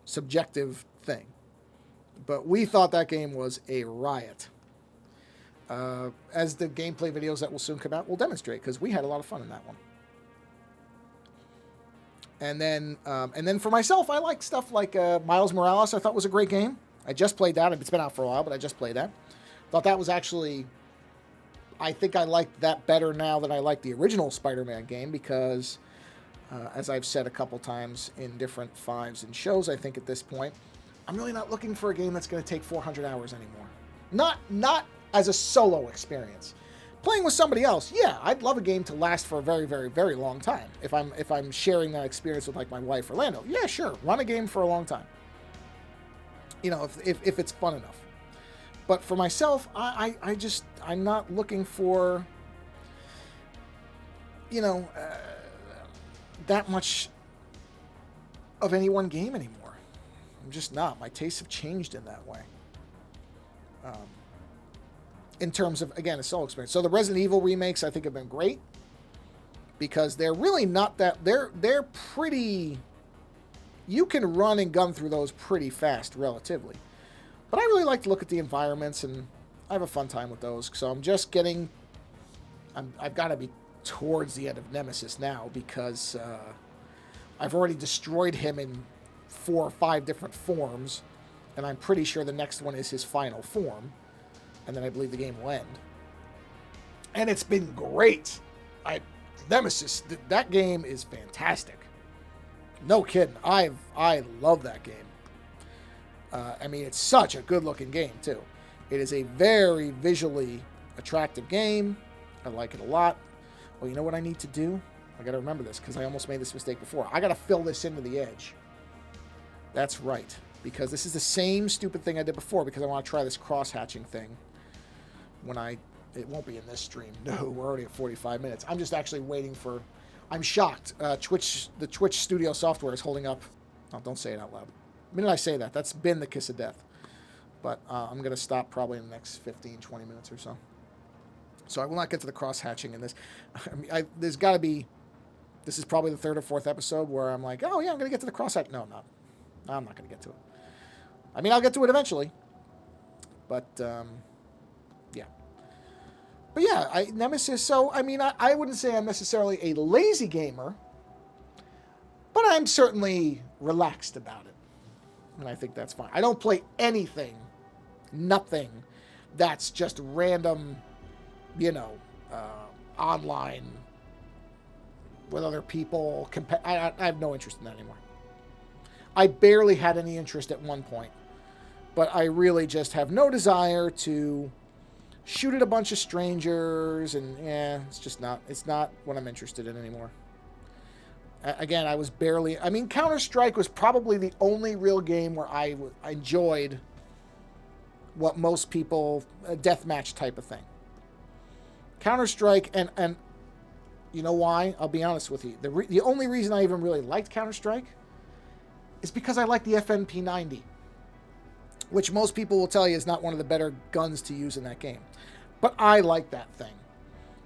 subjective thing. But we thought that game was a riot. As the gameplay videos that will soon come out will demonstrate, because we had a lot of fun in that one. And then for myself, I like stuff like Miles Morales. I thought was a great game. I just played that. It's been out for a while, but I just played that. Thought that was actually, I think I like that better now than I like the original Spider-Man game because, as I've said a couple times in different fives and shows, I think at this point, I'm really not looking for a game that's going to take 400 hours anymore. Not as a solo experience. Playing with somebody else, yeah, I'd love a game to last for a very, very, very long time. If I'm sharing that experience with like my wife or Lando, yeah, sure, run a game for a long time. If it's fun enough. But for myself, I'm not looking for, that much of any one game anymore. I'm just not. My tastes have changed in that way. In terms of, again, a solo experience. So the Resident Evil remakes, I think, have been great because they're really not that, they're pretty, you can run and gun through those pretty fast, relatively. But I really like to look at the environments, and I have a fun time with those. So I'm just getting, I've got to be towards the end of Nemesis now because I've already destroyed him in 4 or 5 different forms, and I'm pretty sure the next one is his final form, and then I believe the game will end. And it's been great. Nemesis, that game is fantastic. No kidding. I love that game. I mean, it's such a good-looking game, too. It is a very visually attractive game. I like it a lot. Well, you know what I need to do? I got to remember this, because I almost made this mistake before. I got to fill this into the edge. That's right. Because this is the same stupid thing I did before, because I want to try this cross-hatching thing. It won't be in this stream. No, we're already at 45 minutes. I'm just actually waiting for... I'm shocked. The Twitch Studio software is holding up. Oh, don't say it out loud. The minute I say that, that's been the kiss of death. But I'm going to stop probably in the next 15, 20 minutes or so. So I will not get to the cross-hatching in this. I mean, there's got to be... This is probably the 3rd or 4th episode where I'm like, oh, yeah, I'm going to get to the cross-hatch. No, I'm not going to get to it. I mean, I'll get to it eventually. But, yeah. But, yeah, Nemesis... So, I mean, I wouldn't say I'm necessarily a lazy gamer. But I'm certainly relaxed about it. And I think that's fine. I don't play anything, nothing, that's just random, online with other people. I have no interest in that anymore. I barely had any interest at one point. But I really just have no desire to shoot at a bunch of strangers. And, it's not what I'm interested in anymore. Again, I was barely... I mean, Counter-Strike was probably the only real game where I enjoyed what most people... a deathmatch type of thing. Counter-Strike, and you know why? I'll be honest with you. The only reason I even really liked Counter-Strike is because I like the FNP90, which most people will tell you is not one of the better guns to use in that game. But I like that thing.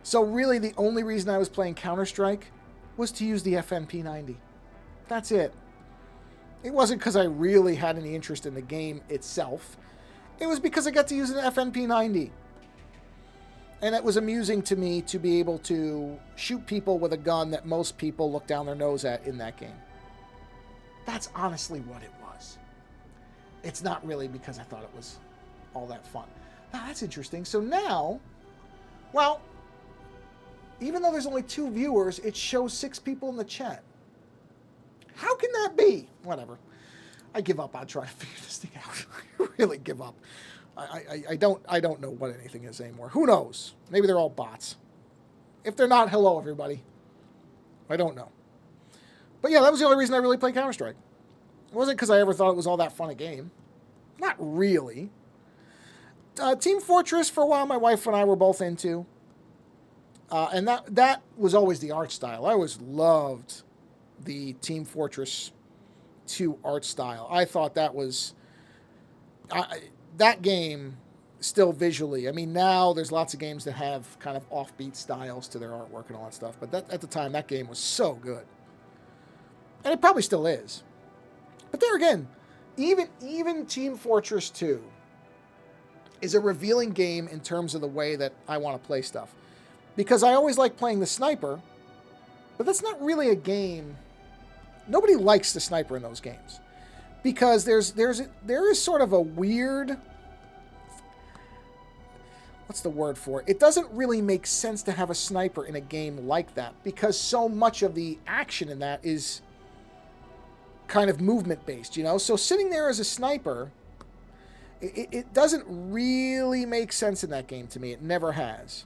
So really, the only reason I was playing Counter-Strike was to use the FNP90. That's it. It wasn't because I really had any interest in the game itself. It was because I got to use an FNP90. And it was amusing to me to be able to shoot people with a gun that most people look down their nose at in that game. That's honestly what it was. It's not really because I thought it was all that fun. Now, that's interesting. So now, well... Even though there's only 2 viewers, it shows 6 people in the chat. How can that be? Whatever. I give up on trying to figure this thing out. I really give up. I don't know what anything is anymore. Who knows? Maybe they're all bots. If they're not, hello, everybody. I don't know. But yeah, that was the only reason I really played Counter-Strike. It wasn't because I ever thought it was all that fun a game. Not really. Team Fortress, for a while, my wife and I were both into. And that was always the art style. I always loved the Team Fortress 2 art style. I thought that was... that game, still visually... I mean, now there's lots of games that have kind of offbeat styles to their artwork and all that stuff. But at the time, that game was so good. And it probably still is. But there again, even Team Fortress 2 is a revealing game in terms of the way that I want to play stuff. Because I always like playing the sniper, but that's not really a game. Nobody likes the sniper in those games. Because there is sort of a weird... What's the word for it? It doesn't really make sense to have a sniper in a game like that. Because so much of the action in that is kind of movement-based, So sitting there as a sniper, it doesn't really make sense in that game to me. It never has.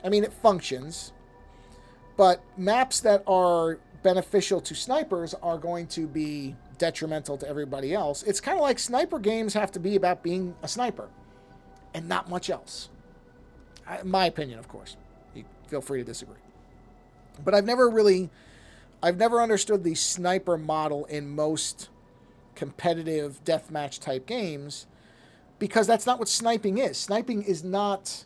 I mean, it functions, but maps that are beneficial to snipers are going to be detrimental to everybody else. It's kind of like sniper games have to be about being a sniper and not much else. My opinion, of course. You feel free to disagree. But I've never understood the sniper model in most competitive deathmatch type games because that's not what sniping is. Sniping is not...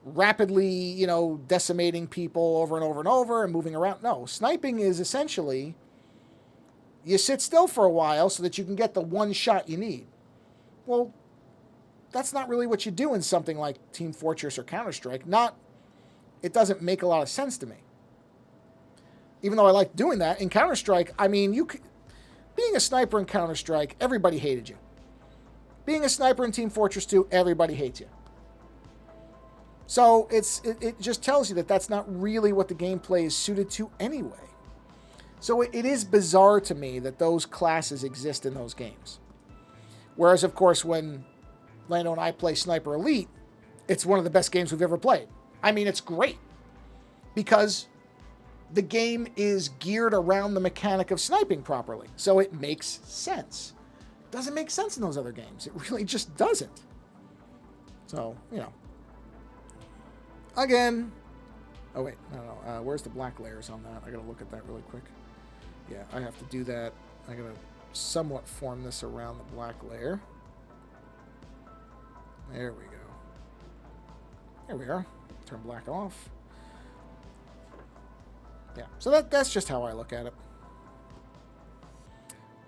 rapidly, decimating people over and over and over and moving around. No, sniping is essentially you sit still for a while so that you can get the one shot you need. Well, that's not really what you do in something like Team Fortress or Counter-Strike. It doesn't make a lot of sense to me. Even though I like doing that, in Counter-Strike, I mean, Being a sniper in Counter-Strike, everybody hated you. Being a sniper in Team Fortress 2, everybody hates you. So it just tells you that that's not really what the gameplay is suited to anyway. So it is bizarre to me that those classes exist in those games. Whereas, of course, when Lando and I play Sniper Elite, it's one of the best games we've ever played. I mean, it's great. Because the game is geared around the mechanic of sniping properly. So it makes sense. It doesn't make sense in those other games. It really just doesn't. So, you know. Again. Oh, wait. No. Where's the black layers on that? I got to look at that really quick. Yeah, I have to do that. I got to somewhat form this around the black layer. There we go. There we are. Turn black off. Yeah, so that's just how I look at it.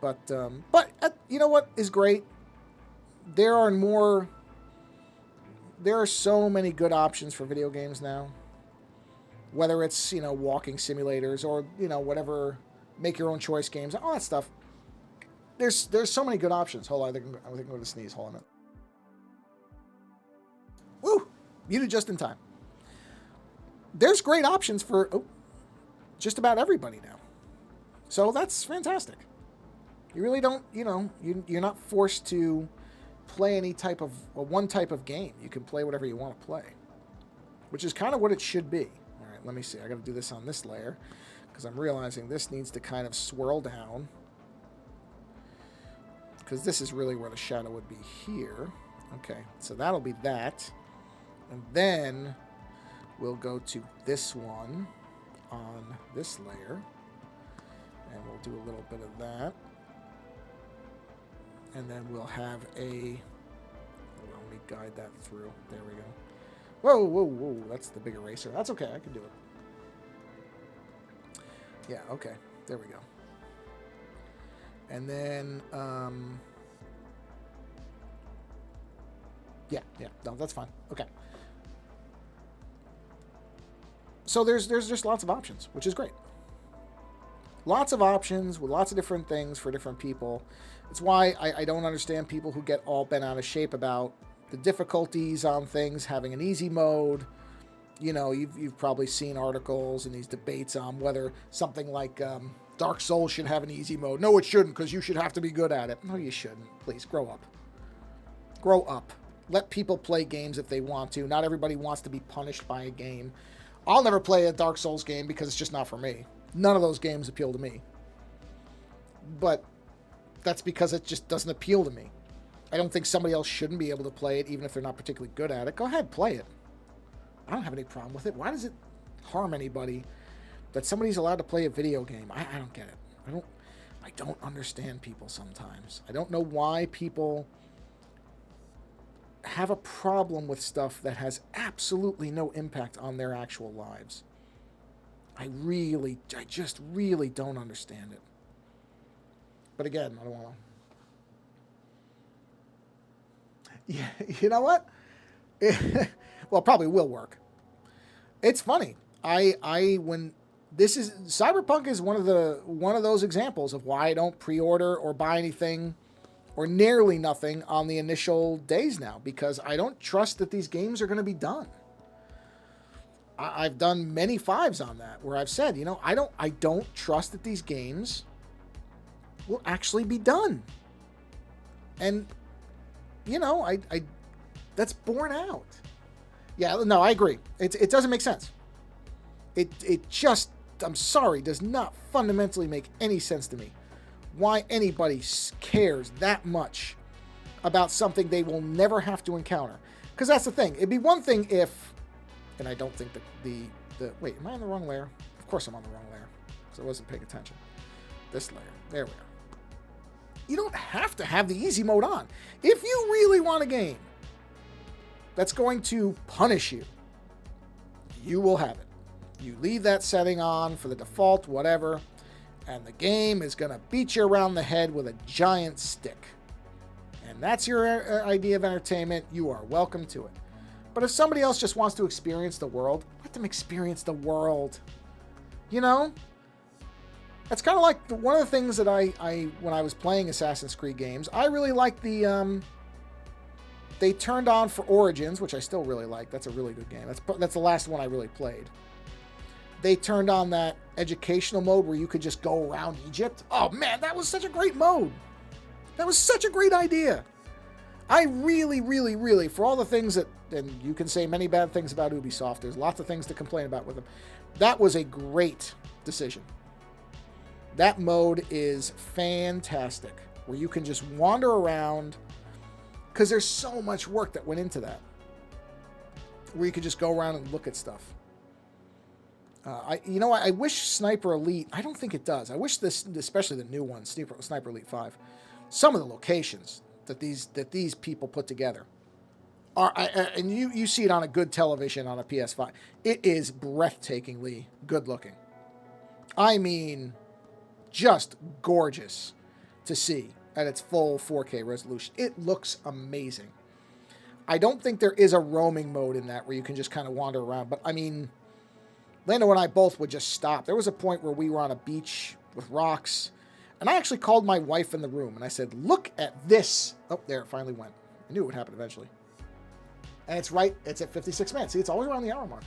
But you know what is great? There are so many good options for video games now. Whether it's, you know, walking simulators or, you know, whatever, make your own choice games, all that stuff. There's so many good options. Hold on, I think I'm going to sneeze. Hold on a minute. Woo! Muted just in time. There's great options for just about everybody now. So that's fantastic. You really don't, you know, you're not forced to play any type of, one type of game. You can play whatever you want to play, which is kind of what it should be. All right, let me see. I got to do this on this layer because I'm realizing this needs to kind of swirl down because this is really where the shadow would be here. Okay, so that'll be that. And then we'll go to this one on this layer. And we'll do a little bit of that. And then we'll have a... Hold on, let me guide that through. There we go. Whoa, whoa, whoa. That's the big eraser. That's okay. I can do it. Yeah, okay. There we go. And then... Yeah. No, that's fine. Okay. So there's just lots of options, which is great. Lots of options with lots of different things for different people. It's why I don't understand people who get all bent out of shape about the difficulties on things, having an easy mode. You know, you've probably seen articles and these debates on whether something like Dark Souls should have an easy mode. No, it shouldn't, because you should have to be good at it. No, you shouldn't. Please, grow up. Grow up. Let people play games if they want to. Not everybody wants to be punished by a game. I'll never play a Dark Souls game because it's just not for me. None of those games appeal to me. But that's because it just doesn't appeal to me. I don't think somebody else shouldn't be able to play it, even if they're not particularly good at it. Go ahead, play it. I don't have any problem with it. Why does it harm anybody that somebody's allowed to play a video game? I don't get it. I don't understand people sometimes. I don't know why people have a problem with stuff that has absolutely no impact on their actual lives. I just really don't understand it. But again, I don't want to. Yeah, you know what? Well, it probably will work. It's funny. When this is Cyberpunk is one of those examples of why I don't pre-order or buy anything or nearly nothing on the initial days now, because I don't trust that these games are going to be done. I've done many 5s on that where I've said, you know, I don't trust that these games will actually be done. And you know, I that's borne out. Yeah, no, I agree. It doesn't make sense. It just, I'm sorry, does not fundamentally make any sense to me. Why anybody cares that much about something they will never have to encounter. Because that's the thing. It'd be one thing if, and I don't think that the wait, am I on the wrong layer? Of course I'm on the wrong layer, because I wasn't paying attention. This layer. There we are. You don't have to have the easy mode on. If you really want a game that's going to punish you, you will have it. You leave that setting on for the default, whatever, and the game is going to beat you around the head with a giant stick. And that's your idea of entertainment. You are welcome to it. But if somebody else just wants to experience the world, let them experience the world. You know? It's kind of like one of the things that I when I was playing Assassin's Creed games, I really liked the they turned on for Origins, which I still really like. That's a really good game. That's the last one I really played. They turned on that educational mode where you could just go around Egypt. Oh man, that was such a great mode. That was such a great idea. I really, really, really, for all the things that, and you can say many bad things about Ubisoft, there's lots of things to complain about with them. That was a great decision. That mode is fantastic, where you can just wander around, because there's so much work that went into that, where you could just go around and look at stuff. I wish Sniper Elite, I don't think it does. I wish this, especially the new one, Sniper Elite 5, some of the locations that these people put together are, and you see it on a good television on a PS5. It is breathtakingly good looking. I mean, just gorgeous to see at its full 4K resolution. It looks amazing. I don't think there is a roaming mode in that where you can just kind of wander around, but I mean, Lando and I both would just stop. There was a point where we were on a beach with rocks, and I actually called my wife in the room, and I said, look at this. Oh, there, it finally went. I knew it would happen eventually. And it's at 56 minutes. See, it's always around the hour mark.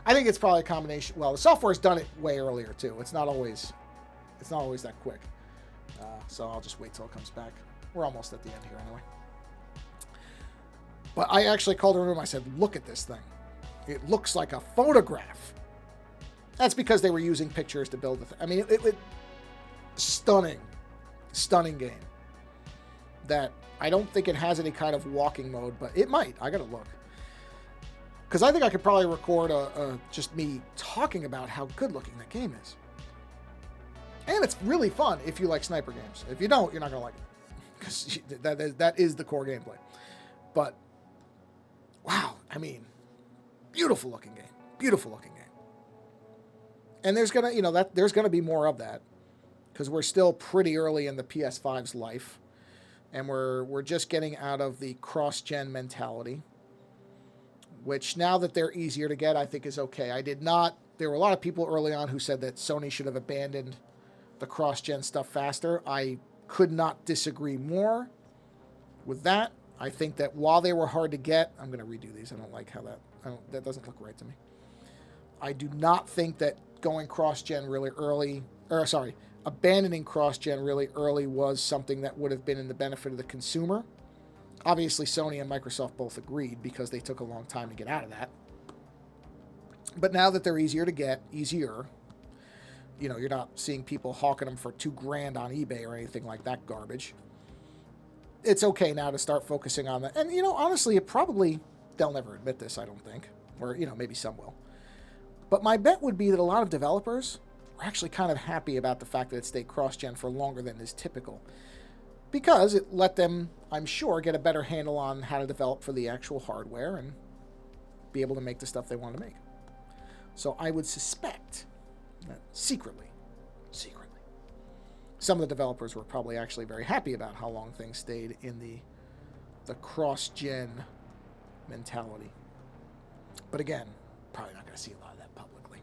I think it's probably a combination. Well, the software's done it way earlier, too. It's not always that quick. So I'll just wait till it comes back. We're almost at the end here anyway. But I actually called her in the room. I said, look at this thing. It looks like a photograph. That's because they were using pictures to build the thing. I mean, it stunning game. That I don't think it has any kind of walking mode, but it might. I gotta look. Because I think I could probably record just me talking about how good looking that game is. And it's really fun if you like sniper games. If you don't, you're not gonna like it. Because that is the core gameplay. But, wow, I mean, beautiful looking game. Beautiful looking game. And there's gonna be more of that. Because we're still pretty early in the PS5's life. And we're just getting out of the cross-gen mentality. Which, now that they're easier to get, I think is okay. There were a lot of people early on who said that Sony should have abandoned the cross-gen stuff faster. I could not disagree more with that. I think that while they were hard to get, I'm going to redo these. I don't like how that doesn't look right to me. I do not think that going cross-gen really early, abandoning cross-gen really early was something that would have been in the benefit of the consumer. Obviously, Sony and Microsoft both agreed because they took a long time to get out of that. But now that they're easier to get, you're not seeing people hawking them for $2,000 on eBay or anything like that garbage. It's okay now to start focusing on that. And, honestly, they'll never admit this, I don't think. Or, maybe some will. But my bet would be that a lot of developers are actually kind of happy about the fact that it stayed cross-gen for longer than is typical. Because it let them, I'm sure, get a better handle on how to develop for the actual hardware and be able to make the stuff they want to make. So I would suspect that secretly, some of the developers were probably actually very happy about how long things stayed in the cross-gen mentality. But again, probably not going to see a lot of that publicly.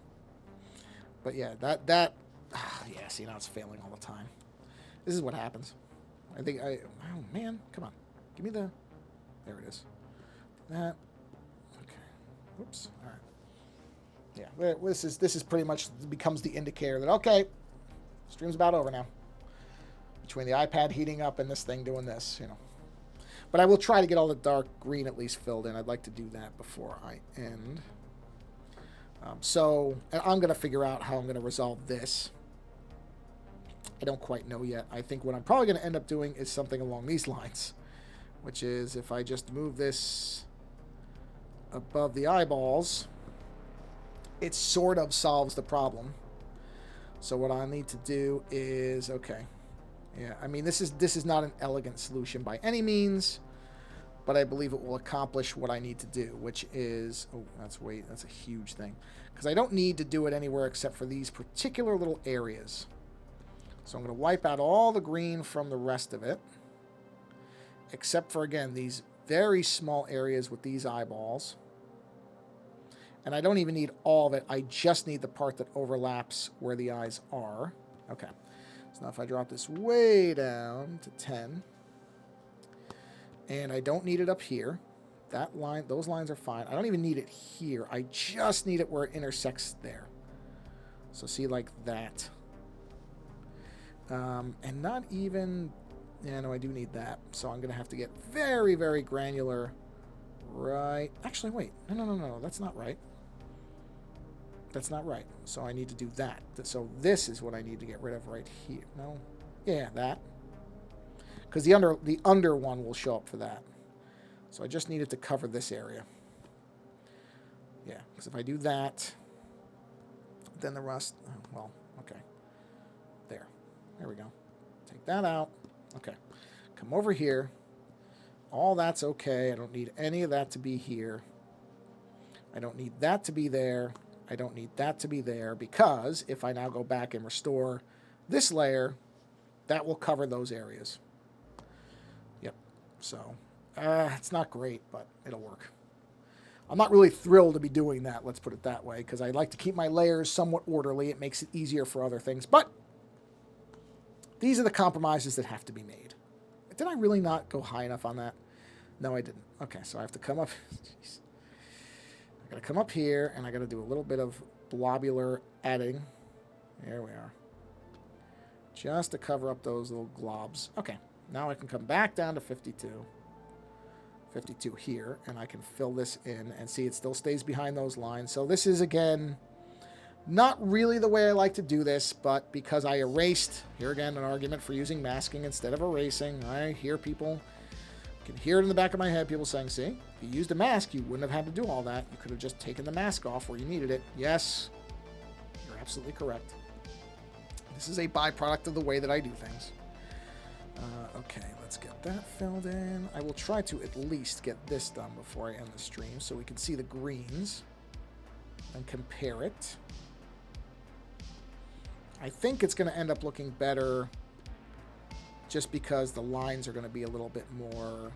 But yeah, see, now it's failing all the time. This is what happens. Oh man, come on. Give me there it is. That, okay. Whoops, all right. Yeah, this is pretty much becomes the indicator that, okay, stream's about over now. Between the iPad heating up and this thing doing this, But I will try to get all the dark green at least filled in. I'd like to do that before I end. And I'm going to figure out how I'm going to resolve this. I don't quite know yet. I think what I'm probably going to end up doing is something along these lines, which is if I just move this above the eyeballs, it sort of solves the problem. So what I need to do is, okay, yeah, I mean, this is not an elegant solution by any means, but I believe it will accomplish what I need to do, which is, that's a huge thing, because I don't need to do it anywhere except for these particular little areas. So I'm going to wipe out all the green from the rest of it, except for, again, these very small areas with these eyeballs. And I don't even need all of it. I just need the part that overlaps where the eyes are. Okay. So now if I drop this way down to 10, and I don't need it up here, that line, those lines are fine. I don't even need it here. I just need it where it intersects there. So see, like that. And not even... Yeah, no, I do need that. So I'm going to have to get very, very granular. Right. Actually, wait. No. That's not right. That's not right. So I need to do that. So this is what I need to get rid of right here. No. Yeah, that. Because the under one will show up for that. So I just needed to cover this area. Yeah, because if I do that, then the rest... Well, okay. There. There we go. Take that out. Okay. Come over here. All that's okay. I don't need any of that to be here. I don't need that to be there. I don't need that to be there, because if I now go back and restore this layer, that will cover those areas. Yep. So, it's not great, but it'll work. I'm not really thrilled to be doing that, let's put it that way, because I like to keep my layers somewhat orderly. It makes it easier for other things, but these are the compromises that have to be made. Did I really not go high enough on that? No, I didn't. Okay, so I have to come up... Jeez. I got to come up here, and I got to do a little bit of blobular adding. There we are. Just to cover up those little globs. Okay, now I can come back down to 52. 52 here, and I can fill this in, and see it still stays behind those lines. So this is, again, not really the way I like to do this, but because I erased, here again, an argument for using masking instead of erasing. I hear people... can hear it in the back of my head, people saying, see, if you used a mask, you wouldn't have had to do all that. You could have just taken the mask off where you needed it. Yes, you're absolutely correct. This is a byproduct of the way that I do things. Okay, let's get that filled in. I will try to at least get this done before I end the stream so we can see the greens and compare it. I think it's going to end up looking better just because the lines are going to be a little bit more,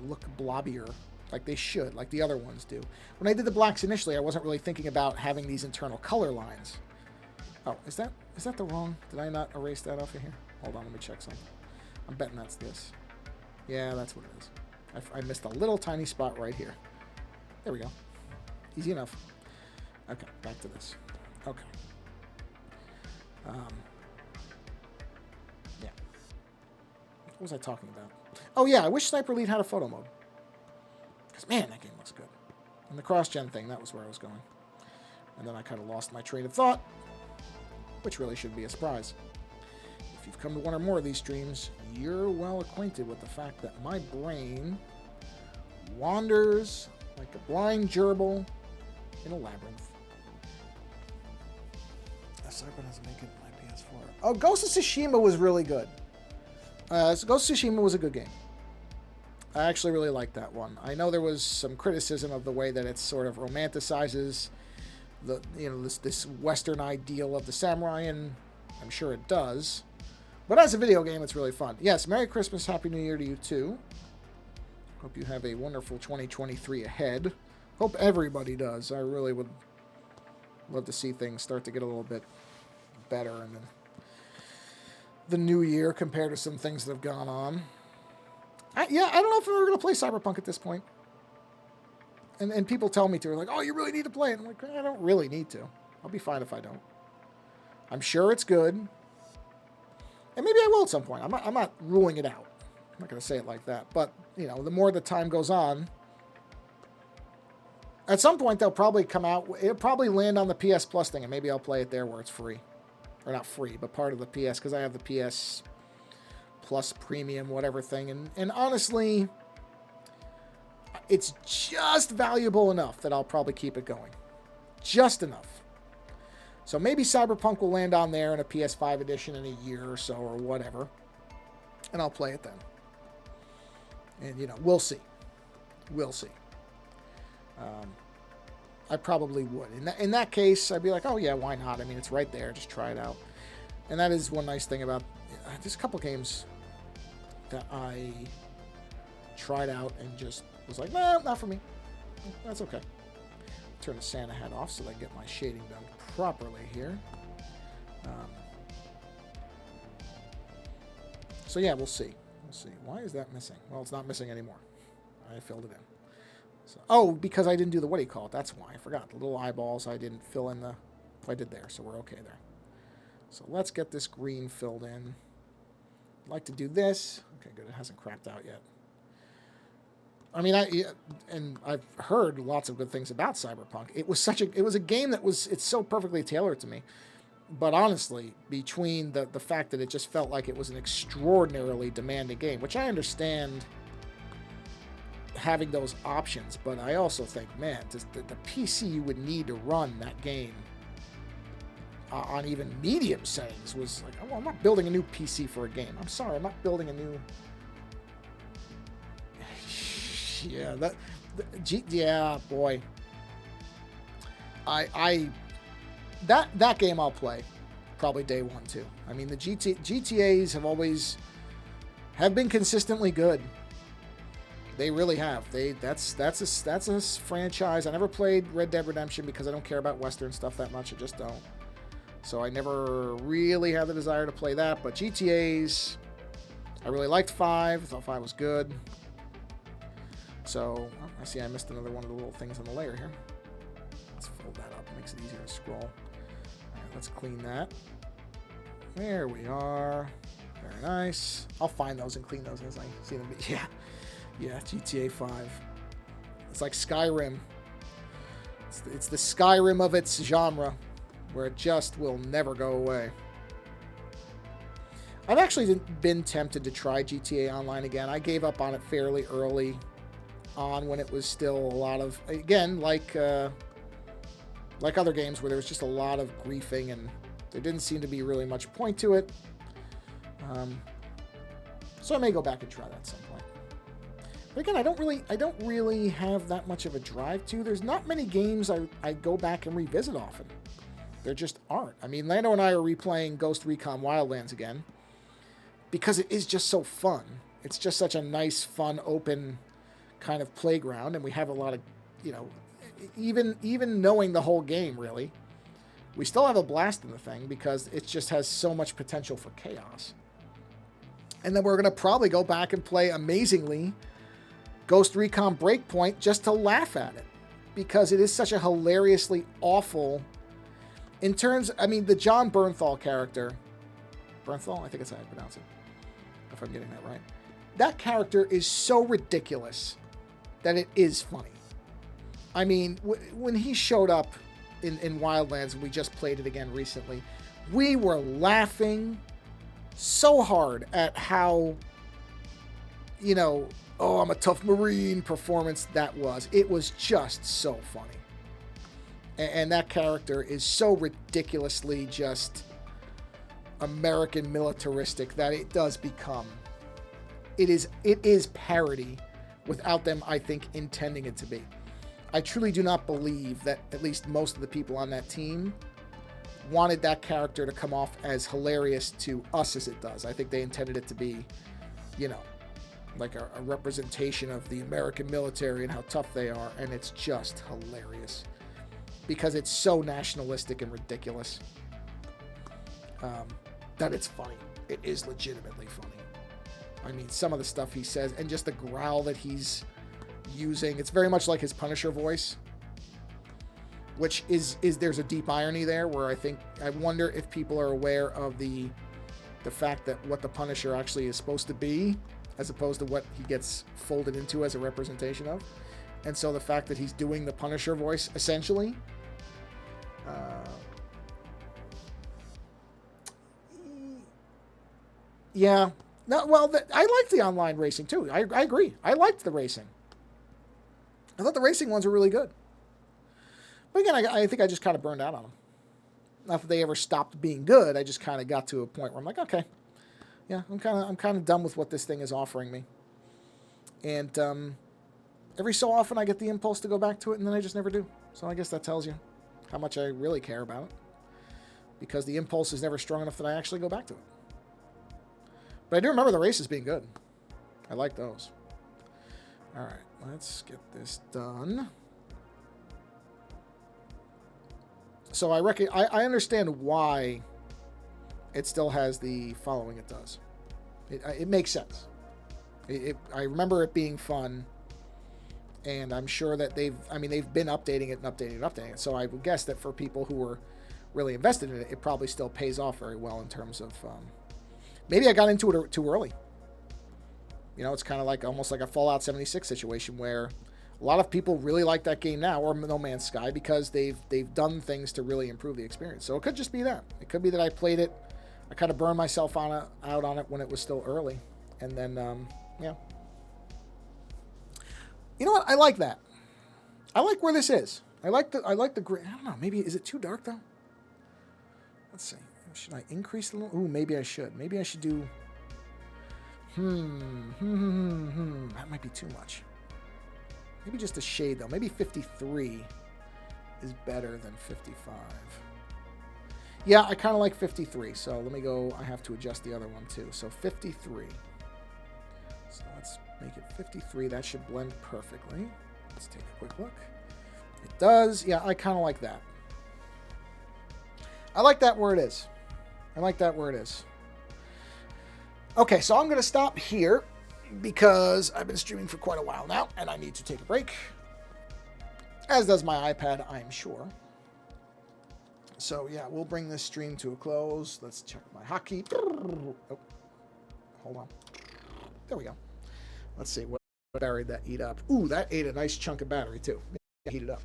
look blobbier, like they should, like the other ones do. When I did the blacks initially, I wasn't really thinking about having these internal color lines. Oh, is that the wrong? Did I not erase that off of here? Hold on, let me check something. I'm betting that's this. Yeah, that's what it is. I missed a little tiny spot right here. There we go. Easy enough. Okay, back to this. Okay. Yeah. What was I talking about? Oh, yeah, I wish Sniper Elite had a photo mode. Because, man, that game looks good. And the cross-gen thing, that was where I was going. And then I kind of lost my train of thought, which really should be a surprise. If you've come to one or more of these streams, you're well acquainted with the fact that my brain wanders like a blind gerbil in a labyrinth. Sniper doesn't make it my PS4. Oh, Ghost of Tsushima was really good. Ghost of Tsushima was a good game. I actually really liked that one. I know there was some criticism of the way that it sort of romanticizes the, this Western ideal of the samurai, and I'm sure it does. But as a video game, it's really fun. Yes, Merry Christmas, Happy New Year to you too. Hope you have a wonderful 2023 ahead. Hope everybody does. I really would love to see things start to get a little bit better in the new year compared to some things that have gone on. I don't know if I'm ever going to play Cyberpunk at this point. And people tell me to. They're like, oh, you really need to play it. I'm like, I don't really need to. I'll be fine if I don't. I'm sure it's good. And maybe I will at some point. I'm not ruling it out. I'm not going to say it like that. But, the more the time goes on, at some point they'll probably come out. It'll probably land on the PS Plus thing, and maybe I'll play it there where it's free. Or not free, but part of the PS, because I have the PS Plus Premium, whatever thing. And honestly, it's just valuable enough that I'll probably keep it going. Just enough. So maybe Cyberpunk will land on there in a PS5 edition in a year or so or whatever. And I'll play it then. And, we'll see. We'll see. I probably would. In that case, I'd be like, oh, yeah, why not? I mean, it's right there. Just try it out. And that is one nice thing about... There's a couple games that I tried out and just was like, nah, not for me. That's okay. Turn the Santa hat off so that I get my shading done properly here. So yeah, we'll see. We'll see. Why is that missing? Well, it's not missing anymore. I filled it in. So, oh, because I didn't do the, what do you call it? That's why. I forgot. The little eyeballs, I didn't fill in the... I did there, so we're okay there. So let's get this green filled in. I'd like to do this. Okay, good. It hasn't crapped out yet. I mean, I've heard lots of good things about Cyberpunk. It was a game that it's so perfectly tailored to me. But honestly, between the fact that it just felt like it was an extraordinarily demanding game, which I understand having those options, but I also think, man, the PC you would need to run that game on even medium settings was like, oh, I'm not building a new PC for a game. I'm sorry, I'm not building a new... Yeah, yeah, boy. That game I'll play probably day one too. I mean, the GTAs have been consistently good. They really have. That's a franchise. I never played Red Dead Redemption because I don't care about Western stuff that much. I just don't. So I never really had the desire to play that. But GTAs, I really liked 5. I thought 5 was good. So I see I missed another one of the little things on the layer here. Let's fold that up. It makes it easier to scroll. All right, let's clean that. There we are. Very nice. I'll find those and clean those as I see them. Yeah, GTA 5. It's like Skyrim. It's the Skyrim of its genre, where it just will never go away. I've actually been tempted to try GTA Online again. I gave up on it fairly early on when it was still a lot of, again, like other games where there was just a lot of griefing and there didn't seem to be really much point to it. So I may go back and try that at some point. But again, I don't really have that much of a drive to. There's not many games I go back and revisit often. There just aren't. I mean, Lando and I are replaying Ghost Recon Wildlands again because it is just so fun. It's just such a nice, fun, open kind of playground, and we have a lot of, you know, even knowing the whole game, really, we still have a blast in the thing because it just has so much potential for chaos. And then we're going to probably go back and play, amazingly, Ghost Recon Breakpoint just to laugh at it because it is such a hilariously awful, in terms, I mean, the John Bernthal character, Bernthal, I think that's how I pronounce it, if I'm getting that right. That character is so ridiculous that it is funny. I mean, when he showed up in Wildlands, and we just played it again recently, we were laughing so hard at how, you know, oh, I'm a tough Marine performance that was. It was just so funny. And that character is so ridiculously just American militaristic that it does become, it is parody without them, I think, intending it to be. I truly do not believe that at least most of the people on that team wanted that character to come off as hilarious to us as it does. I think they intended it to be, you know, like a representation of the American military and how tough they are, and it's just hilarious because it's so nationalistic and ridiculous that it's funny. It is legitimately funny. I mean, some of the stuff he says and just the growl that he's using, it's very much like his Punisher voice, which is there's a deep irony there where I wonder if people are aware of the fact that what the Punisher actually is supposed to be as opposed to what he gets folded into as a representation of. And so the fact that he's doing the Punisher voice essentially, yeah. No, well, I like the online racing too. I agree. I liked the racing. I thought the racing ones were really good. But again, I think I just kind of burned out on them. Not that they ever stopped being good. I just kind of got to a point where I'm like, okay, yeah, I'm kind of done with what this thing is offering me. And every so often I get the impulse to go back to it, and then I just never do. So I guess that tells you how much I really care about it, because the impulse is never strong enough that I actually go back to it. But I do remember the races being good. I like those. All right, let's get this done. So I understand why it still has the following it does. It makes sense. I remember it being fun, and I'm sure that they've been updating it and updating it and updating it. So I would guess that for people who were really invested in it, it probably still pays off very well in terms of maybe I got into it too early. It's kind of like almost like a Fallout 76 situation where a lot of people really like that game now, or No Man's Sky, because they've done things to really improve the experience. So it could just be that. It could be that I played it, I kind of burned myself out on it when it was still early, and then yeah. You know what? I like that. I like where this is. I like the gray. I don't know. Maybe is it too dark though? Let's see. Should I increase the? Ooh, maybe I should. Maybe I should do. That might be too much. Maybe just a shade though. Maybe 53 is better than 55. Yeah, I kind of like 53. So let me go. I have to adjust the other one too. So 53. So let's make it 53. That should blend perfectly. Let's take a quick look. It does. Yeah, I kind of like that. I like that where it is. I like that where it is. Okay, so I'm going to stop here because I've been streaming for quite a while now, and I need to take a break. As does my iPad, I'm sure. So, yeah, we'll bring this stream to a close. Let's check my hotkey. Oh, hold on. There we go. Let's see what battery that eat up. Ooh, that ate a nice chunk of battery, too. Heat it up.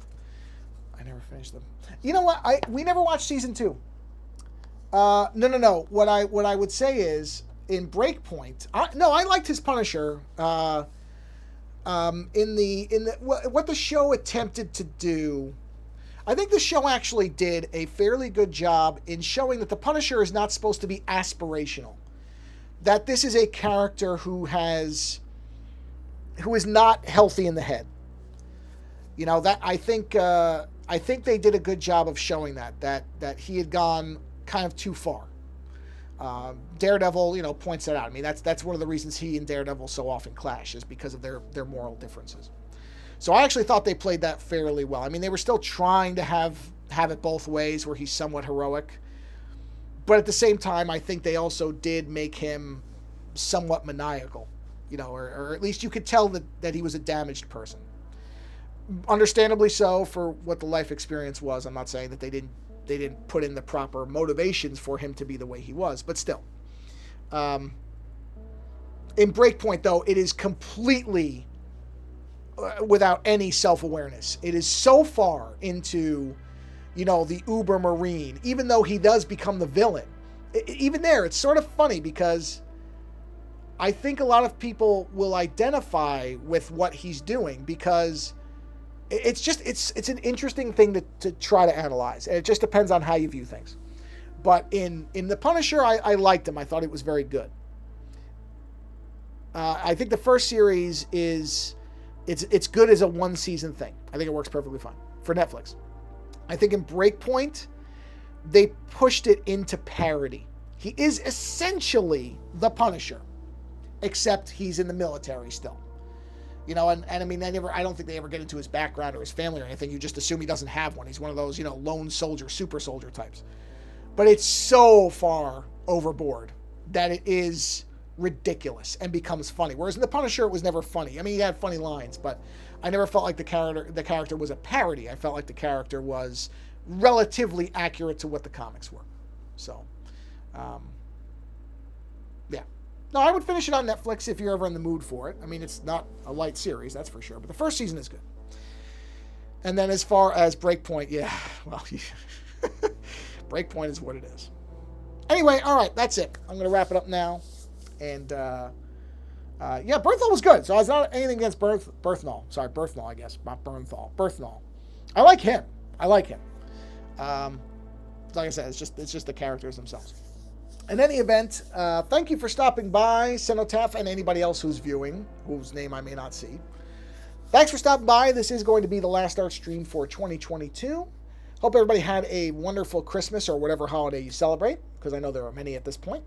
I never finished them. You know what? We never watched season 2. No. What I would say is, in Breakpoint, I liked his Punisher. What the show attempted to do, I think the show actually did a fairly good job in showing that the Punisher is not supposed to be aspirational. That this is a character who is not healthy in the head. That I think they did a good job of showing that he had gone kind of too far. Daredevil, points that out. I mean, that's one of the reasons he and Daredevil so often clash, is because of their moral differences. So I actually thought they played that fairly well. I mean, they were still trying to have it both ways, where he's somewhat heroic, but at the same time, I think they also did make him somewhat maniacal, or at least you could tell that he was a damaged person. Understandably so for what the life experience was. I'm not saying that they didn't put in the proper motivations for him to be the way he was, but still. In Breakpoint, though, it is completely without any self-awareness. It is so far into, the Uber Marine, even though he does become the villain. Even there, it's sort of funny because I think a lot of people will identify with what he's doing, because it's an interesting thing to try to analyze. And it just depends on how you view things. But in The Punisher, I liked him. I thought it was very good. I think the first series it's good as a one-season thing. I think it works perfectly fine for Netflix. I think in Breakpoint, they pushed it into parody. He is essentially the Punisher, except he's in the military still. And I mean, I don't think they ever get into his background or his family or anything. You just assume he doesn't have one. He's one of those, lone soldier, super soldier types. But it's so far overboard that it is ridiculous and becomes funny. Whereas in The Punisher, it was never funny. I mean, he had funny lines, but I never felt like the character was a parody. I felt like the character was relatively accurate to what the comics were. So, yeah. No, I would finish it on Netflix if you're ever in the mood for it. I mean, it's not a light series, that's for sure. But the first season is good. And then as far as Breakpoint, yeah, well, Breakpoint is what it is. Anyway, all right, that's it. I'm going to wrap it up now. And, yeah, Bernthal was good. So I was not anything against Bernthal. Sorry, Bernthal, I guess. Not Bernthal. Bernthal. I like him. Like I said, it's just the characters themselves. In any event, thank you for stopping by, Cenotaph, and anybody else who's viewing, whose name I may not see. Thanks for stopping by. This is going to be the last art stream for 2022. Hope everybody had a wonderful Christmas or whatever holiday you celebrate, because I know there are many at this point.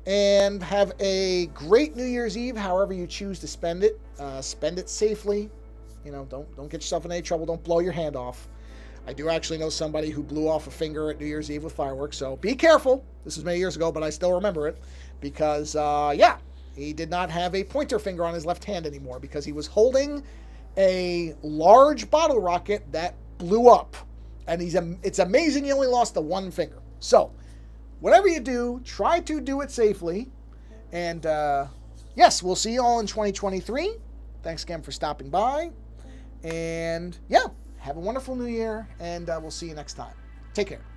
And have a great New Year's Eve, however you choose to spend it. Spend it safely. Don't get yourself in any trouble. Don't blow your hand off. I do actually know somebody who blew off a finger at New Year's Eve with fireworks, so be careful. This was many years ago, but I still remember it because, yeah, he did not have a pointer finger on his left hand anymore because he was holding a large bottle rocket that blew up. And it's amazing he only lost the one finger. So, whatever you do, try to do it safely. And, yes, we'll see you all in 2023. Thanks again for stopping by. And, yeah, have a wonderful new year, and we'll see you next time. Take care.